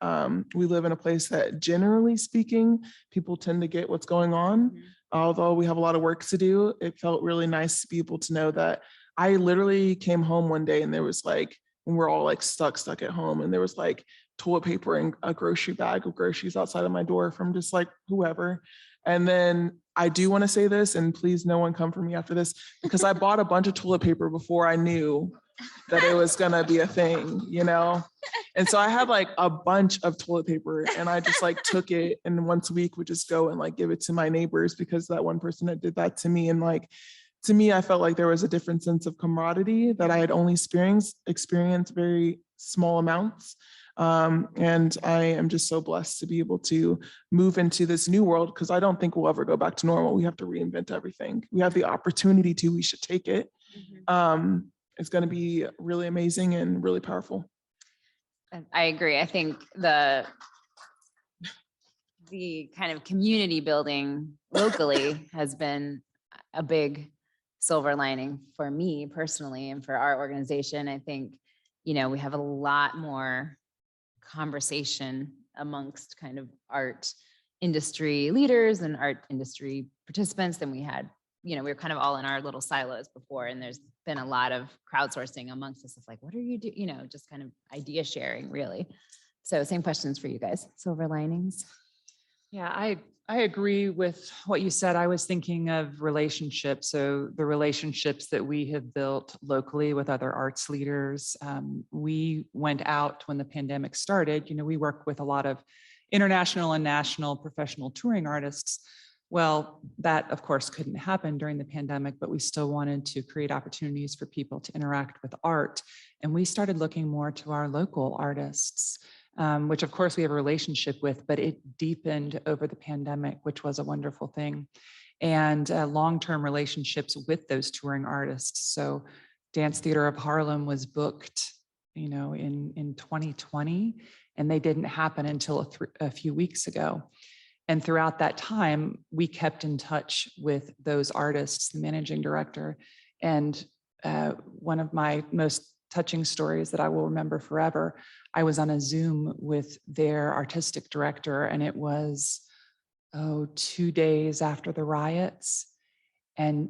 we live in a place that, generally speaking, people tend to get what's going on. Although we have a lot of work to do, it felt really nice to be able to know that I literally came home one day and there was like, when we're all like stuck at home, and there was like toilet paper and a grocery bag of groceries outside of my door from just like whoever. And then I do want to say this, and please no one come for me after this, because I bought a bunch of toilet paper before I knew that it was gonna be a thing, you know? And so I had like a bunch of toilet paper, and I just like took it, and once a week would just go and like give it to my neighbors, because that one person that did that to me. And like, to me, I felt like there was a different sense of camaraderie that I had only experienced very small amounts. And I am just so blessed to be able to move into this new world, because I don't think we'll ever go back to normal. We have to reinvent everything. We have the opportunity to, we should take it. It's going to be really amazing and really powerful. I agree. I think the kind of community building locally has been a big silver lining for me personally and for our organization. I think, you know, we have a lot more conversation amongst kind of art industry leaders and art industry participants than we had. You know, we were kind of all in our little silos before, and there's been a lot of crowdsourcing amongst us. It's like, what are you doing? You know, just kind of idea sharing, really. So same questions for you guys. Silver linings. Yeah, I agree with what you said. I was thinking of relationships. So the relationships that we have built locally with other arts leaders. We went out when the pandemic started. You know, we work with a lot of international and national professional touring artists. Well, that of course couldn't happen during the pandemic, but we still wanted to create opportunities for people to interact with art. And we started looking more to our local artists, which of course we have a relationship with, but it deepened over the pandemic, which was a wonderful thing. And long-term relationships with those touring artists. So Dance Theater of Harlem was booked, you know, in 2020, and they didn't happen until a few weeks ago. And throughout that time, we kept in touch with those artists, the managing director. And one of my most touching stories that I will remember forever, I was on a Zoom with their artistic director, and it was, 2 days after the riots. And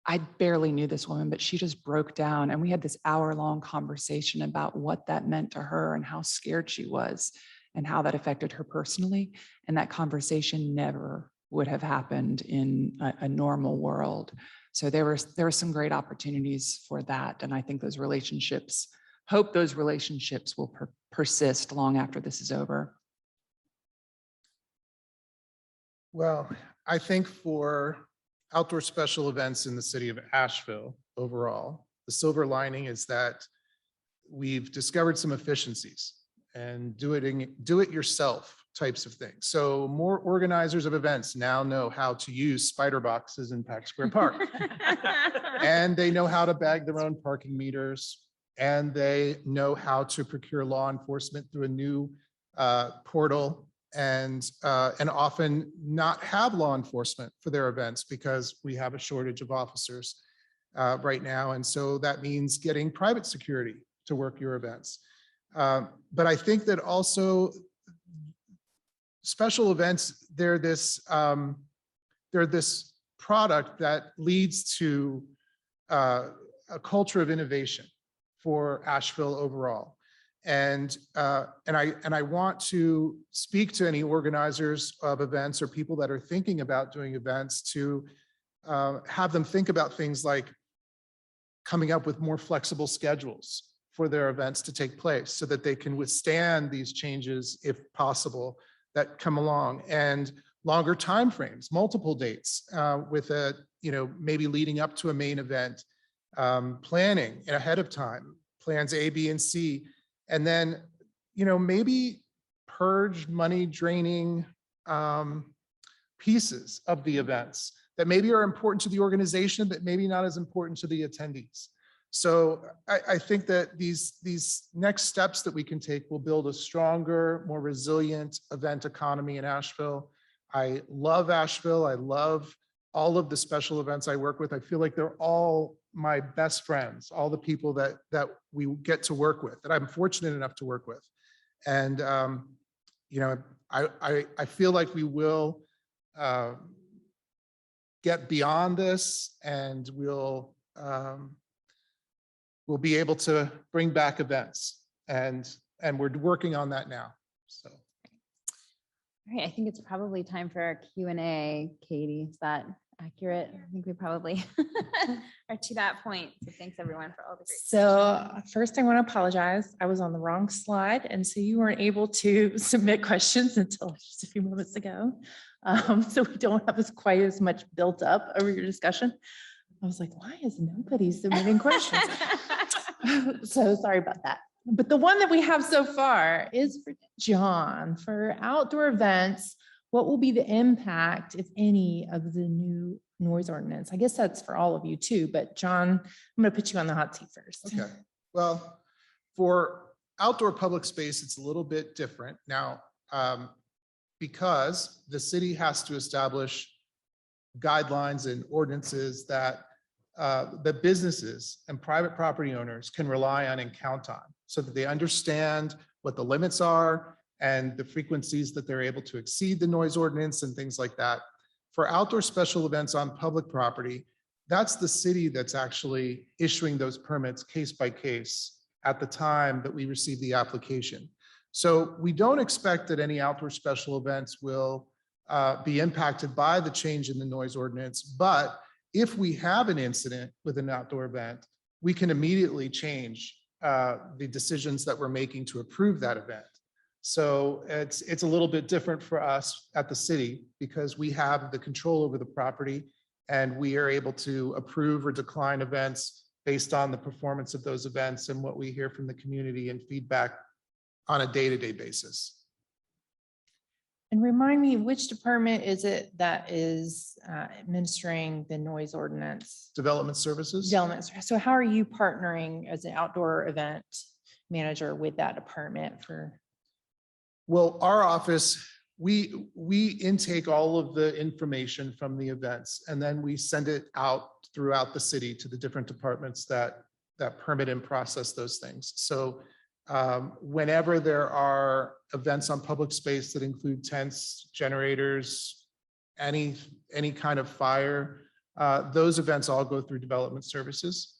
I barely knew this woman, but she just broke down. And we had this hour-long conversation about what that meant to her and how scared she was and how that affected her personally. And that conversation never would have happened in a normal world. So there were some great opportunities for that. And I think those relationships, hope those relationships will persist long after this is over. Well, I think for outdoor special events in the city of Asheville overall, the silver lining is that we've discovered some efficiencies and do it yourself types of things. So more organizers of events now know how to use spider boxes in Pack Square Park. And they know how to bag their own parking meters, and they know how to procure law enforcement through a new portal, and often not have law enforcement for their events because we have a shortage of officers right now. And so that means getting private security to work your events. But I think that also special events, they're this product that leads to a culture of innovation for Asheville overall. And I want to speak to any organizers of events or people that are thinking about doing events to have them think about things like coming up with more flexible schedules for their events to take place so that they can withstand these changes, if possible, that come along, and longer timeframes, multiple dates with maybe leading up to a main event, planning ahead of time, plans A, B, and C, and then, maybe purge money draining pieces of the events that maybe are important to the organization, but maybe not as important to the attendees. So I think that these next steps that we can take will build a stronger, more resilient event economy in Asheville. I love Asheville. I love all of the special events I work with, I feel like they're all my best friends, all the people that we get to work with, that I'm fortunate enough to work with. And, you know, I feel like we will get beyond this, and we'll be able to bring back events, and we're working on that now. So. All right, I think it's probably time for our Q&A. Katie, is that accurate? I think we probably are to that point. So thanks everyone for all the great. So first I want to apologize. I was on the wrong slide. And so you weren't able to submit questions until just a few moments ago. So we don't have quite as much built up over your discussion. I was like, why is nobody submitting questions? So sorry about that. But the one that we have so far is for John. For outdoor events, what will be the impact, if any, of the new noise ordinance? I guess that's for all of you too, but John, I'm going to put you on the hot seat first. Okay. Well, for outdoor public space, it's a little bit different now, because the city has to establish guidelines and ordinances that the businesses and private property owners can rely on and count on, so that they understand what the limits are and the frequencies that they're able to exceed the noise ordinance and things like that. For outdoor special events on public property, that's the city that's actually issuing those permits case by case at the time that we receive the application. So we don't expect that any outdoor special events will be impacted by the change in the noise ordinance, but if we have an incident with an outdoor event, we can immediately change the decisions that we're making to approve that event. So it's a little bit different for us at the city, because we have the control over the property, and we are able to approve or decline events based on the performance of those events and what we hear from the community and feedback on a day-to-day basis. And remind me, which department is it that is administering the noise ordinance? Development services. Development. So how are you partnering as an outdoor event manager with that department for? Well, our office, we intake all of the information from the events, and then we send it out throughout the city to the different departments that permit and process those things. So whenever there are events on public space that include tents, generators, any kind of fire, those events all go through development services.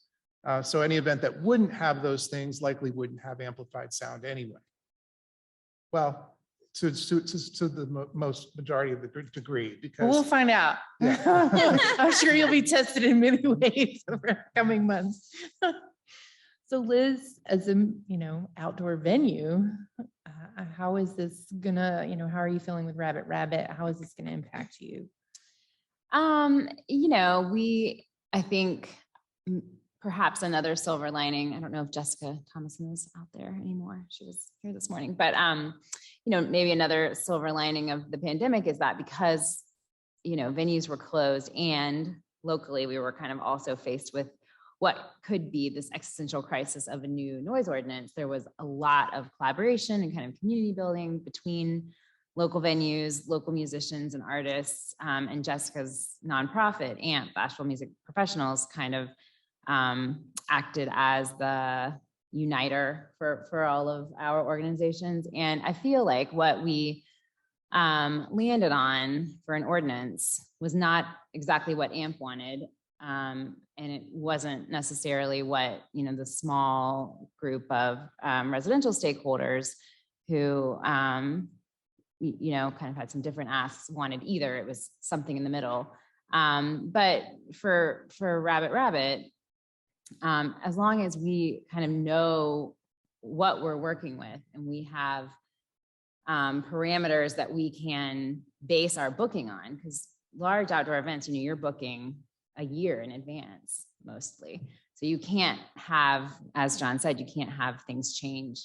So any event that wouldn't have those things likely wouldn't have amplified sound anyway. Well, to the most majority of the degree, because We'll find out. Yeah. I'm sure you'll be tested in many ways over coming months. So Liz, as a outdoor venue, how is this gonna, how are you feeling with Rabbit Rabbit? How is this gonna impact you? I think perhaps another silver lining. I don't know if Jessica Thomason is out there anymore. She was here this morning, but maybe another silver lining of the pandemic is that because venues were closed, and locally we were kind of also faced with what could be this existential crisis of a new noise ordinance. There was a lot of collaboration and kind of community building between local venues, local musicians and artists, and Jessica's nonprofit, AMP, Asheville Music Professionals, kind of acted as the uniter for all of our organizations. And I feel like what we landed on for an ordinance was not exactly what AMP wanted. And it wasn't necessarily what, the small group of residential stakeholders who, kind of had some different asks wanted either. It was something in the middle. But for Rabbit Rabbit, as long as we kind of know what we're working with and we have parameters that we can base our booking on, because large outdoor events, you're booking a year in advance mostly. So you can't have, as John said, you can't have things change,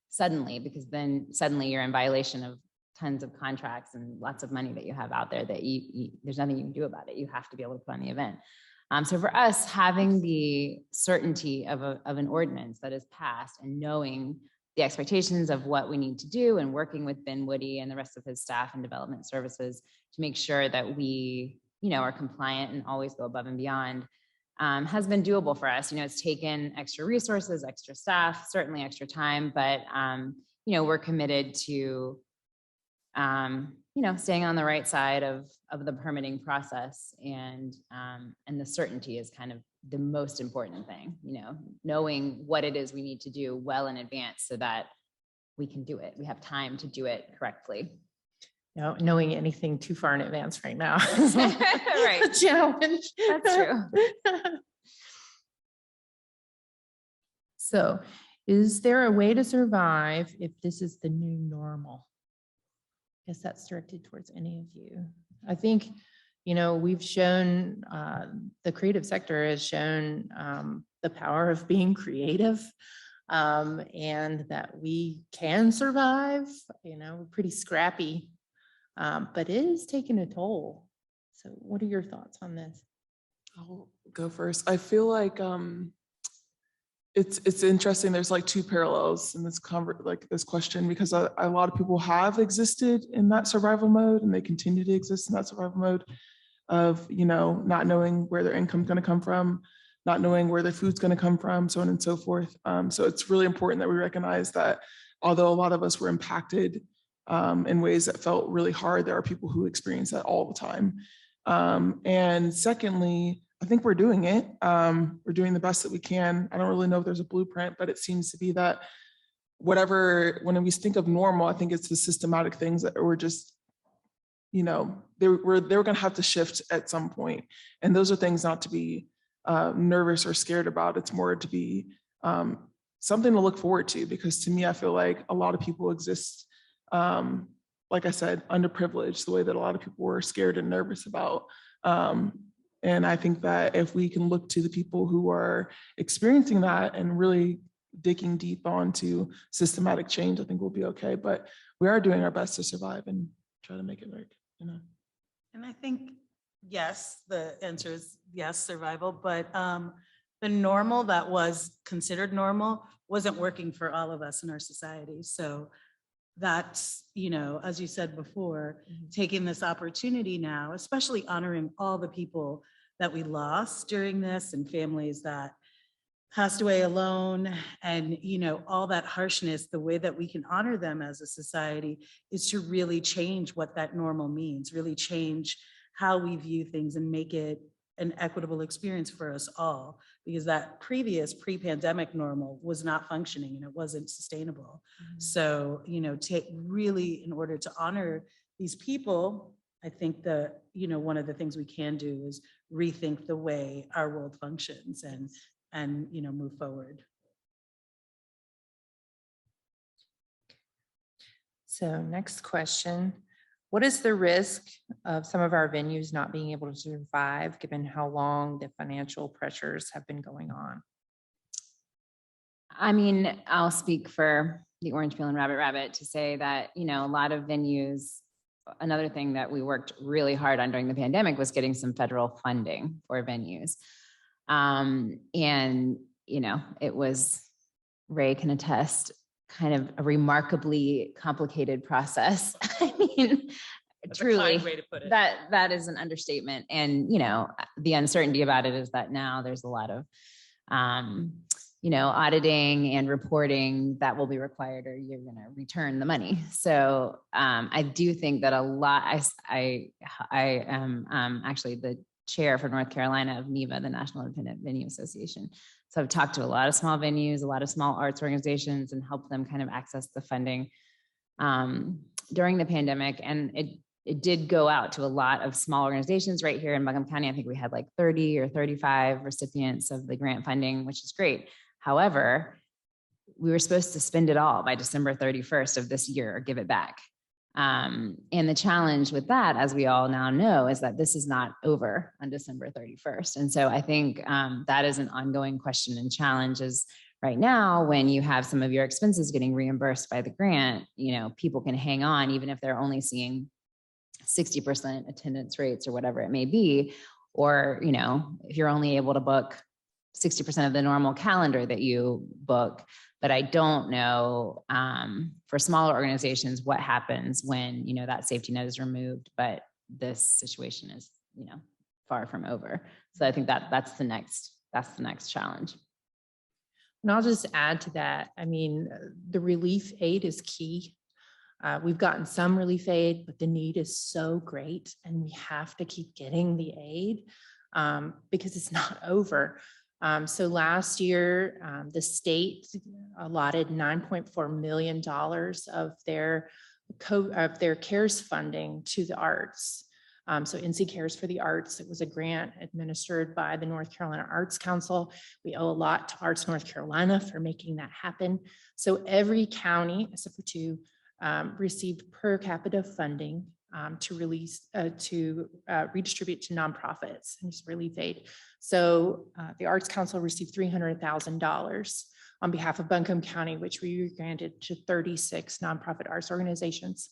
suddenly, because then suddenly you're in violation of tons of contracts and lots of money that you have out there that there's nothing you can do about it. You have to be able to put on the event. So for us, having the certainty of an ordinance that is passed and knowing the expectations of what we need to do, and working with Ben Woody and the rest of his staff and development services to make sure that we are compliant and always go above and beyond, has been doable for us. It's taken extra resources, extra staff, certainly extra time, but, we're committed to, staying on the right side of the permitting process, and the certainty is kind of the most important thing, knowing what it is we need to do well in advance so that we can do it. We have time to do it correctly. No, knowing anything too far in advance right now. Right. A challenge. That's true. So, is there a way to survive if this is the new normal? I guess that's directed towards any of you. I think, we've shown, the creative sector has shown the power of being creative, and that we can survive. We're pretty scrappy, but it is taking a toll. So what are your thoughts on this? I'll go first. I feel like it's interesting. There's like two parallels in this this question, because a lot of people have existed in that survival mode, and they continue to exist in that survival mode of not knowing where their income's going to come from, not knowing where their food's going to come from, so on and so forth. So it's really important that we recognize that although a lot of us were impacted in ways that felt really hard, there are people who experience that all the time. And secondly, I think we're doing it. We're doing the best that we can. I don't really know if there's a blueprint, but it seems to be that when we think of normal, I think it's the systematic things that we're just, they were going to have to shift at some point. And those are things not to be nervous or scared about. It's more to be something to look forward to, because to me, I feel like a lot of people exist, like I said, underprivileged, the way that a lot of people were scared and nervous about. And I think that if we can look to the people who are experiencing that and really digging deep onto systematic change, I think we'll be okay. But we are doing our best to survive and try to make it work. And I think, yes, the answer is yes, survival, but the normal that was considered normal wasn't working for all of us in our society. So that's, as you said before, taking this opportunity now, especially honoring all the people that we lost during this and families that passed away alone, and all that harshness, the way that we can honor them as a society is to really change what that normal means, really change how we view things and make it an equitable experience for us all, because that previous pre-pandemic normal was not functioning and it wasn't sustainable. So, take really, in order to honor these people, I think that, one of the things we can do is rethink the way our world functions and move forward. So next question. What is the risk of some of our venues not being able to survive, given how long the financial pressures have been going on? I mean, I'll speak for the Orange Peel and Rabbit to say that, a lot of venues, another thing that we worked really hard on during the pandemic was getting some federal funding for venues. And, it was, Ray can attest, kind of a remarkably complicated process. I mean, That's truly, a kind way to put it. that is an understatement. And, the uncertainty about it is that now there's a lot of, auditing and reporting that will be required, or you're going to return the money. So I do think that a lot, I am actually the chair for North Carolina of NIVA, the National Independent Venue Association. So I've talked to a lot of small venues, a lot of small arts organizations, and helped them kind of access the funding during the pandemic. And it did go out to a lot of small organizations right here in Buncombe County. I think we had like 30 or 35 recipients of the grant funding, which is great. However, we were supposed to spend it all by December 31st of this year or give it back. And the challenge with that, as we all now know, is that this is not over on December 31st. And so I think that is an ongoing question and challenge is right now, when you have some of your expenses getting reimbursed by the grant, people can hang on even if they're only seeing 60% attendance rates or whatever it may be. Or, if you're only able to book 60% of the normal calendar that you book. But I don't know for smaller organizations what happens when, that safety net is removed. But this situation is, far from over. So I think that's the next challenge. And I'll just add to that. I mean, the relief aid is key. We've gotten some relief aid, but the need is so great and we have to keep getting the aid because it's not over. So last year, the state allotted $9.4 million of their CARES funding to the arts. So NC Cares for the Arts, it was a grant administered by the North Carolina Arts Council. We owe a lot to Arts North Carolina for making that happen. So every county, except for 2, received per capita funding to redistribute to nonprofits and relief aid. So the Arts Council received $300,000 on behalf of Buncombe County, which we granted to 36 nonprofit arts organizations.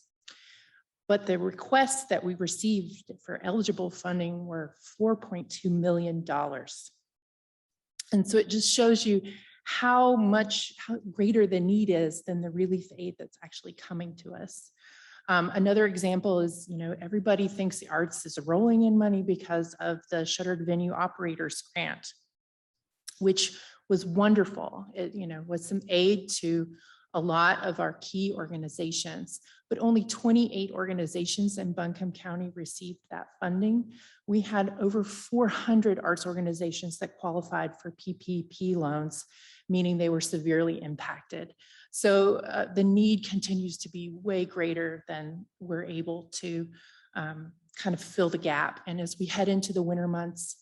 But the requests that we received for eligible funding were $4.2 million. And so it just shows you how greater the need is than the relief aid that's actually coming to us. Another example is, everybody thinks the arts is rolling in money because of the Shuttered Venue Operators Grant, which was wonderful. It, was some aid to a lot of our key organizations, but only 28 organizations in Buncombe County received that funding. We had over 400 arts organizations that qualified for PPP loans, meaning they were severely impacted. So the need continues to be way greater than we're able to kind of fill the gap. And as we head into the winter months,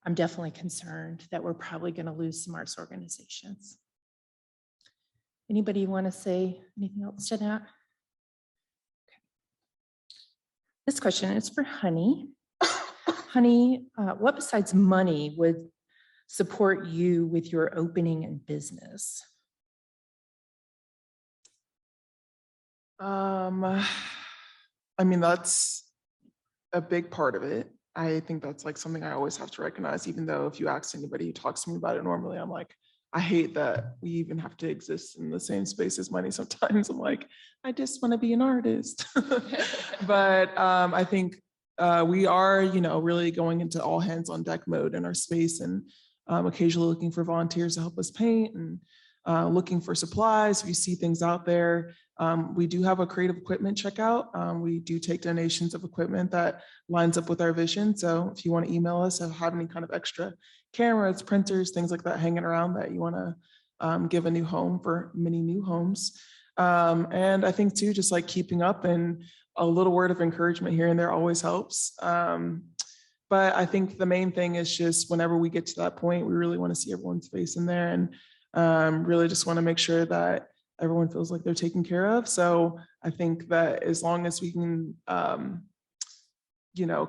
I'm definitely concerned that we're probably going to lose some arts organizations. Anybody want to say anything else to that? Okay. This question is for Honey. Honey, what besides money would support you with your opening and business? I mean, that's a big part of it. I think that's like something I always have to recognize, even though if you ask anybody who talks to me about it normally, I'm like, I hate that we even have to exist in the same space as money. Sometimes I'm like, I just want to be an artist. But I think we are, really going into all hands on deck mode in our space and occasionally looking for volunteers to help us paint and looking for supplies. If you see things out there, we do have a creative equipment checkout. We do take donations of equipment that lines up with our vision. So if you want to email us or have any kind of extra cameras, printers, things like that hanging around that you want to give a new home for many new homes. And I think too, just like keeping up and a little word of encouragement here and there always helps. But I think the main thing is just whenever we get to that point, we really want to see everyone's face in there and really just want to make sure that everyone feels like they're taken care of. So I think that as long as we can,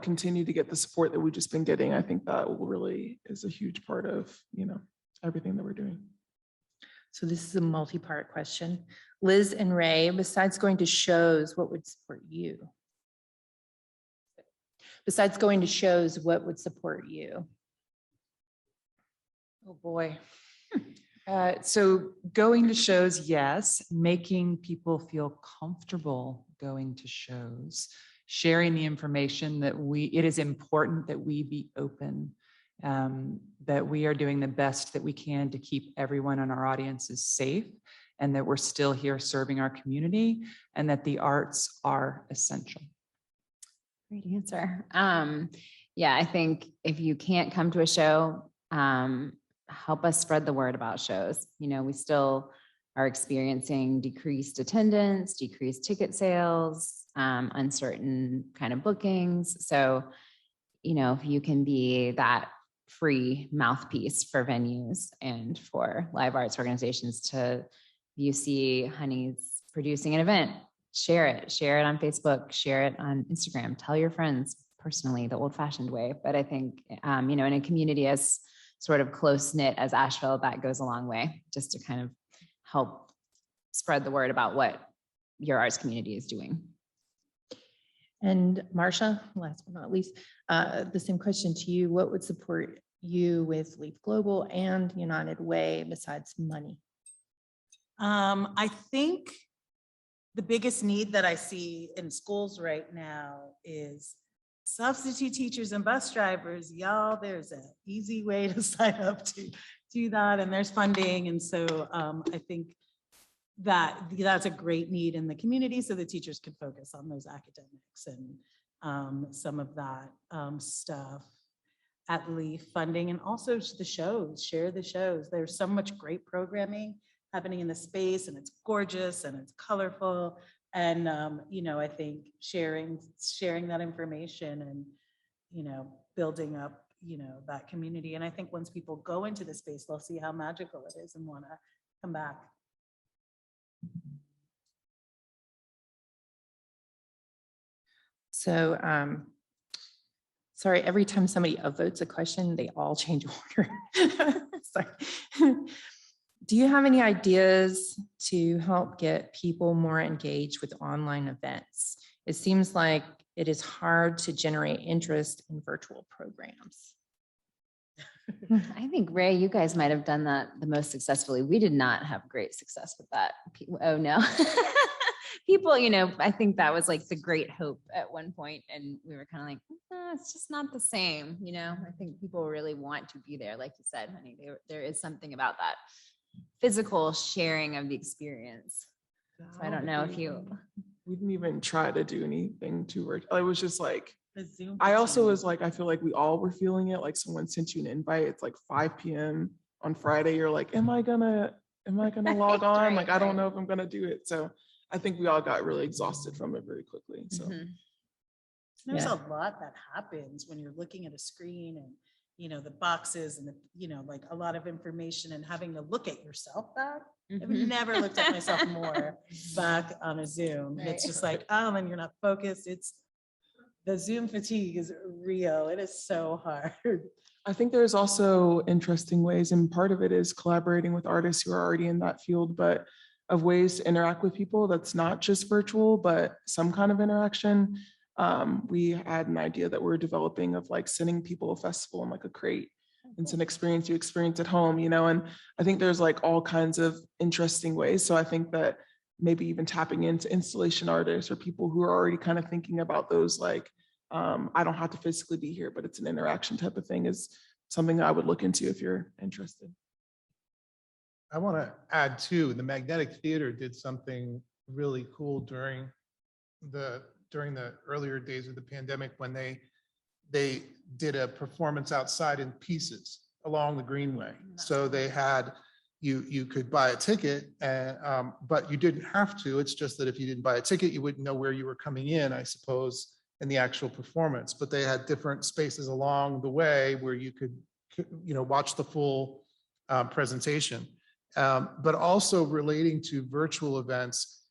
continue to get the support that we've just been getting, I think that really is a huge part of, everything that we're doing. So this is a multi-part question. Liz and Ray, besides going to shows, what would support you? Besides going to shows, what would support you? Oh boy. So going to shows, yes. Making people feel comfortable going to shows, sharing the information that it is important that we be open, that we are doing the best that we can to keep everyone in our audiences safe, and that we're still here serving our community, and that the arts are essential. Great answer. Yeah, I think if you can't come to a show, help us spread the word about shows. We still are experiencing decreased attendance, decreased ticket sales, uncertain kind of bookings. So, if you can be that free mouthpiece for venues and for live arts organizations if you see Honey's producing an event, share it on Facebook, share it on Instagram, tell your friends personally, the old fashioned way. But I think, in a community as sort of close knit as Asheville, that goes a long way just to kind of help spread the word about what your arts community is doing. And Marsha, last but not least, the same question to you. What would support you with Leap Global and United Way besides money? I think the biggest need that I see in schools right now is substitute teachers and bus drivers, y'all, there's an easy way to sign up to do that, and there's funding. And so I think that that's a great need in the community, so the teachers can focus on those academics and some of that stuff. At LEAF funding, and also the shows, share the shows. There's so much great programming happening in the space, and it's gorgeous and it's colorful. And I think sharing that information and building up that community. And I think once people go into the space, they'll see how magical it is and want to come back. So, sorry, every time somebody upvotes a question, they all change order. Sorry. Do you have any ideas to help get people more engaged with online events? It seems like it is hard to generate interest in virtual programs. I think, Ray, you guys might have done that the most successfully. We did not have great success with that. Oh, no. People, I think that was like the great hope at one point, and we were kind of like, it's just not the same. I think people really want to be there. Like you said, honey, there is something about that physical sharing of the experience. So I don't know if you. We didn't even try to do anything too virtual. It was just like, The Zoom I also was like, I feel like we all were feeling it. Like someone sent you an invite. It's like 5 p.m. on Friday. You're like, am I gonna log on? Like, I don't know if I'm gonna do it. So I think we all got really exhausted from it very quickly. So there's a lot that happens when you're looking at a screen and the boxes and like a lot of information and having to look at yourself back. I've never looked at myself more back on a Zoom. Right. It's just like, and you're not focused. It's the Zoom fatigue is real. It is so hard. I think there's also interesting ways, and part of it is collaborating with artists who are already in that field, but of ways to interact with people that's not just virtual, but some kind of interaction. We had an idea that we're developing of like sending people a festival in like a crate. It's an experience you experience at home, and I think there's like all kinds of interesting ways. So I think that maybe even tapping into installation artists or people who are already kind of thinking about those, like, I don't have to physically be here, but it's an interaction type of thing, is something that I would look into if you're interested. I want to add too, the Magnetic Theater did something really cool during the earlier days of the pandemic when they did a performance outside in pieces along the Greenway. So they had, you could buy a ticket, and but you didn't have to. It's just that if you didn't buy a ticket, you wouldn't know where you were coming in, I suppose, in the actual performance. But they had different spaces along the way where you could watch the full presentation. But also relating to virtual events,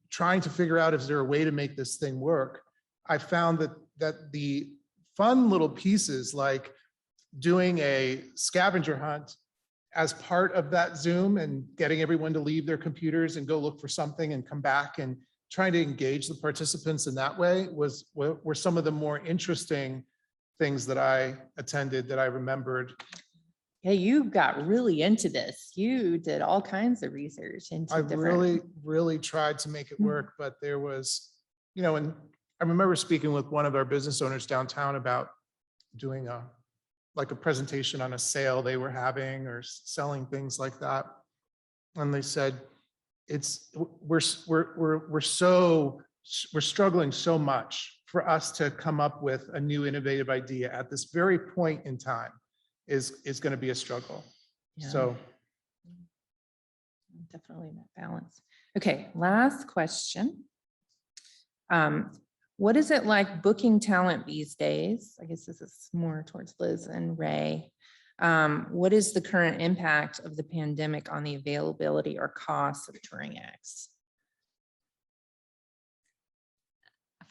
trying to figure out, is there a way to make this thing work? I found that the fun little pieces, like doing a scavenger hunt as part of that Zoom and getting everyone to leave their computers and go look for something and come back, and trying to engage the participants in that way were some of the more interesting things that I attended, that I remembered. Yeah, you got really into this. You did all kinds of research into I different. really tried to make it work, but there was, and I remember speaking with one of our business owners downtown about doing a presentation on a sale they were having or selling things like that. And they said, we're struggling so much for us to come up with a new innovative idea at this very point in time is going to be a struggle. Yeah. So Definitely that balance. Okay, last question. What is it like booking talent these days? I guess this is more towards Liz and Ray. What is the current impact of the pandemic on the availability or costs of touring acts?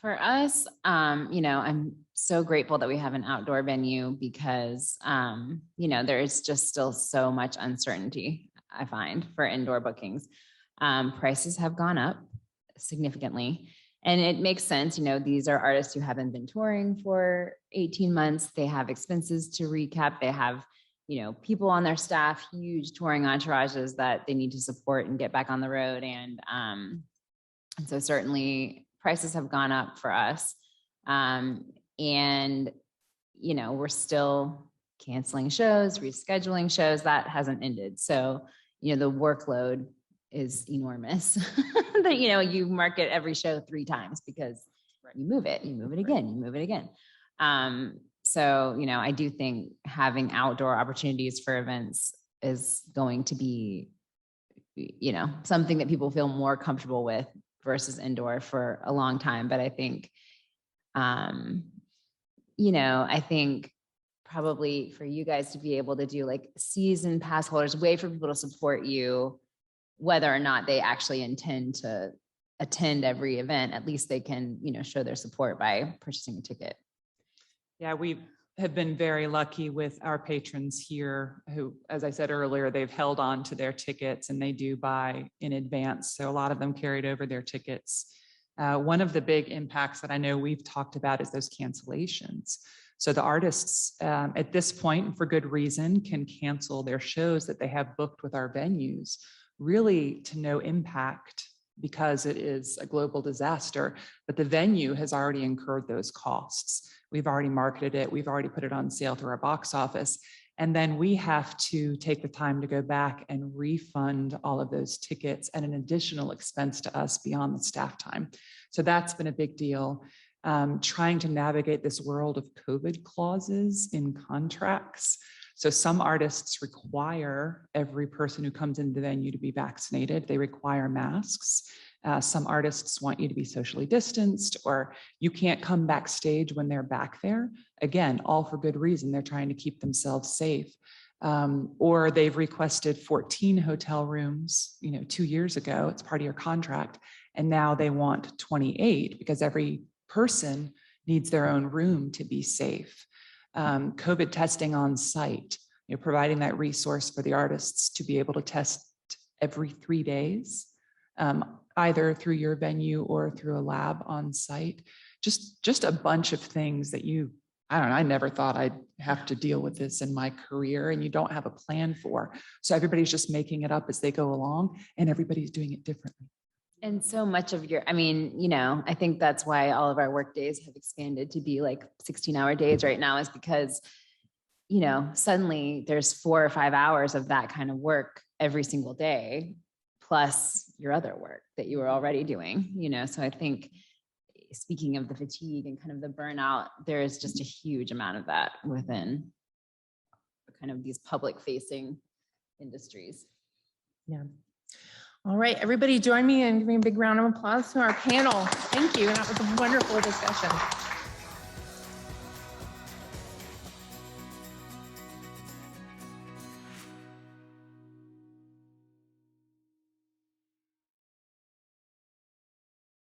For us, I'm so grateful that we have an outdoor venue because, there is just still so much uncertainty, I find, for indoor bookings. Prices have gone up significantly, and it makes sense. These are artists who haven't been touring for 18 months. They have expenses to recap. They have, people on their staff, huge touring entourages that they need to support and get back on the road. And so certainly prices have gone up for us. And, you know, we're still canceling shows, rescheduling shows. That hasn't ended. So, you know, the workload is enormous. That, you know, you market every show 3 times because you move it again, you move it again. So, you know, I do think having outdoor opportunities for events is going to be, you know, something that people feel more comfortable with versus indoor for a long time. But I think, you know, I think probably for you guys to be able to do like season pass holders, way for people to support you, whether or not they actually intend to attend every event, at least they can, you know, show their support by purchasing a ticket. Yeah, we have been very lucky with our patrons here who, as I said earlier, they've held on to their tickets and they do buy in advance. So a lot of them carried over their tickets. One of the big impacts that I know we've talked about is those cancellations. So the artists at this point, for good reason, can cancel their shows that they have booked with our venues, really to no impact because it is a global disaster, but the venue has already incurred those costs. We've already marketed it. We've already put it on sale through our box office. And then we have to take the time to go back and refund all of those tickets at an additional expense to us beyond the staff time. So that's been a big deal. Trying to navigate this world of COVID clauses in contracts. So some artists require every person who comes into the venue to be vaccinated. They require masks. Some artists want you to be socially distanced, or you can't come backstage when they're back there. Again, all for good reason. They're trying to keep themselves safe. Or they've requested 14 hotel rooms, you know, 2 years ago. It's part of your contract. And now they want 28 because every person needs their own room to be safe. COVID testing on site, you know, providing that resource for the artists to be able to test every 3 days, either through your venue or through a lab on site. Just a bunch of things that I don't know, I never thought I'd have to deal with this in my career, and you don't have a plan for. So everybody's just making it up as they go along, and everybody's doing it differently. And so much of I mean, you know, I think that's why all of our work days have expanded to be like 16-hour days right now, is because, you know, suddenly there's 4 or 5 hours of that kind of work every single day, plus your other work that you were already doing, you know. So I think, speaking of the fatigue and kind of the burnout, there is just a huge amount of that within kind of these public facing industries. Yeah. All right, everybody join me in giving a big round of applause to our panel. Thank you. That was a wonderful discussion.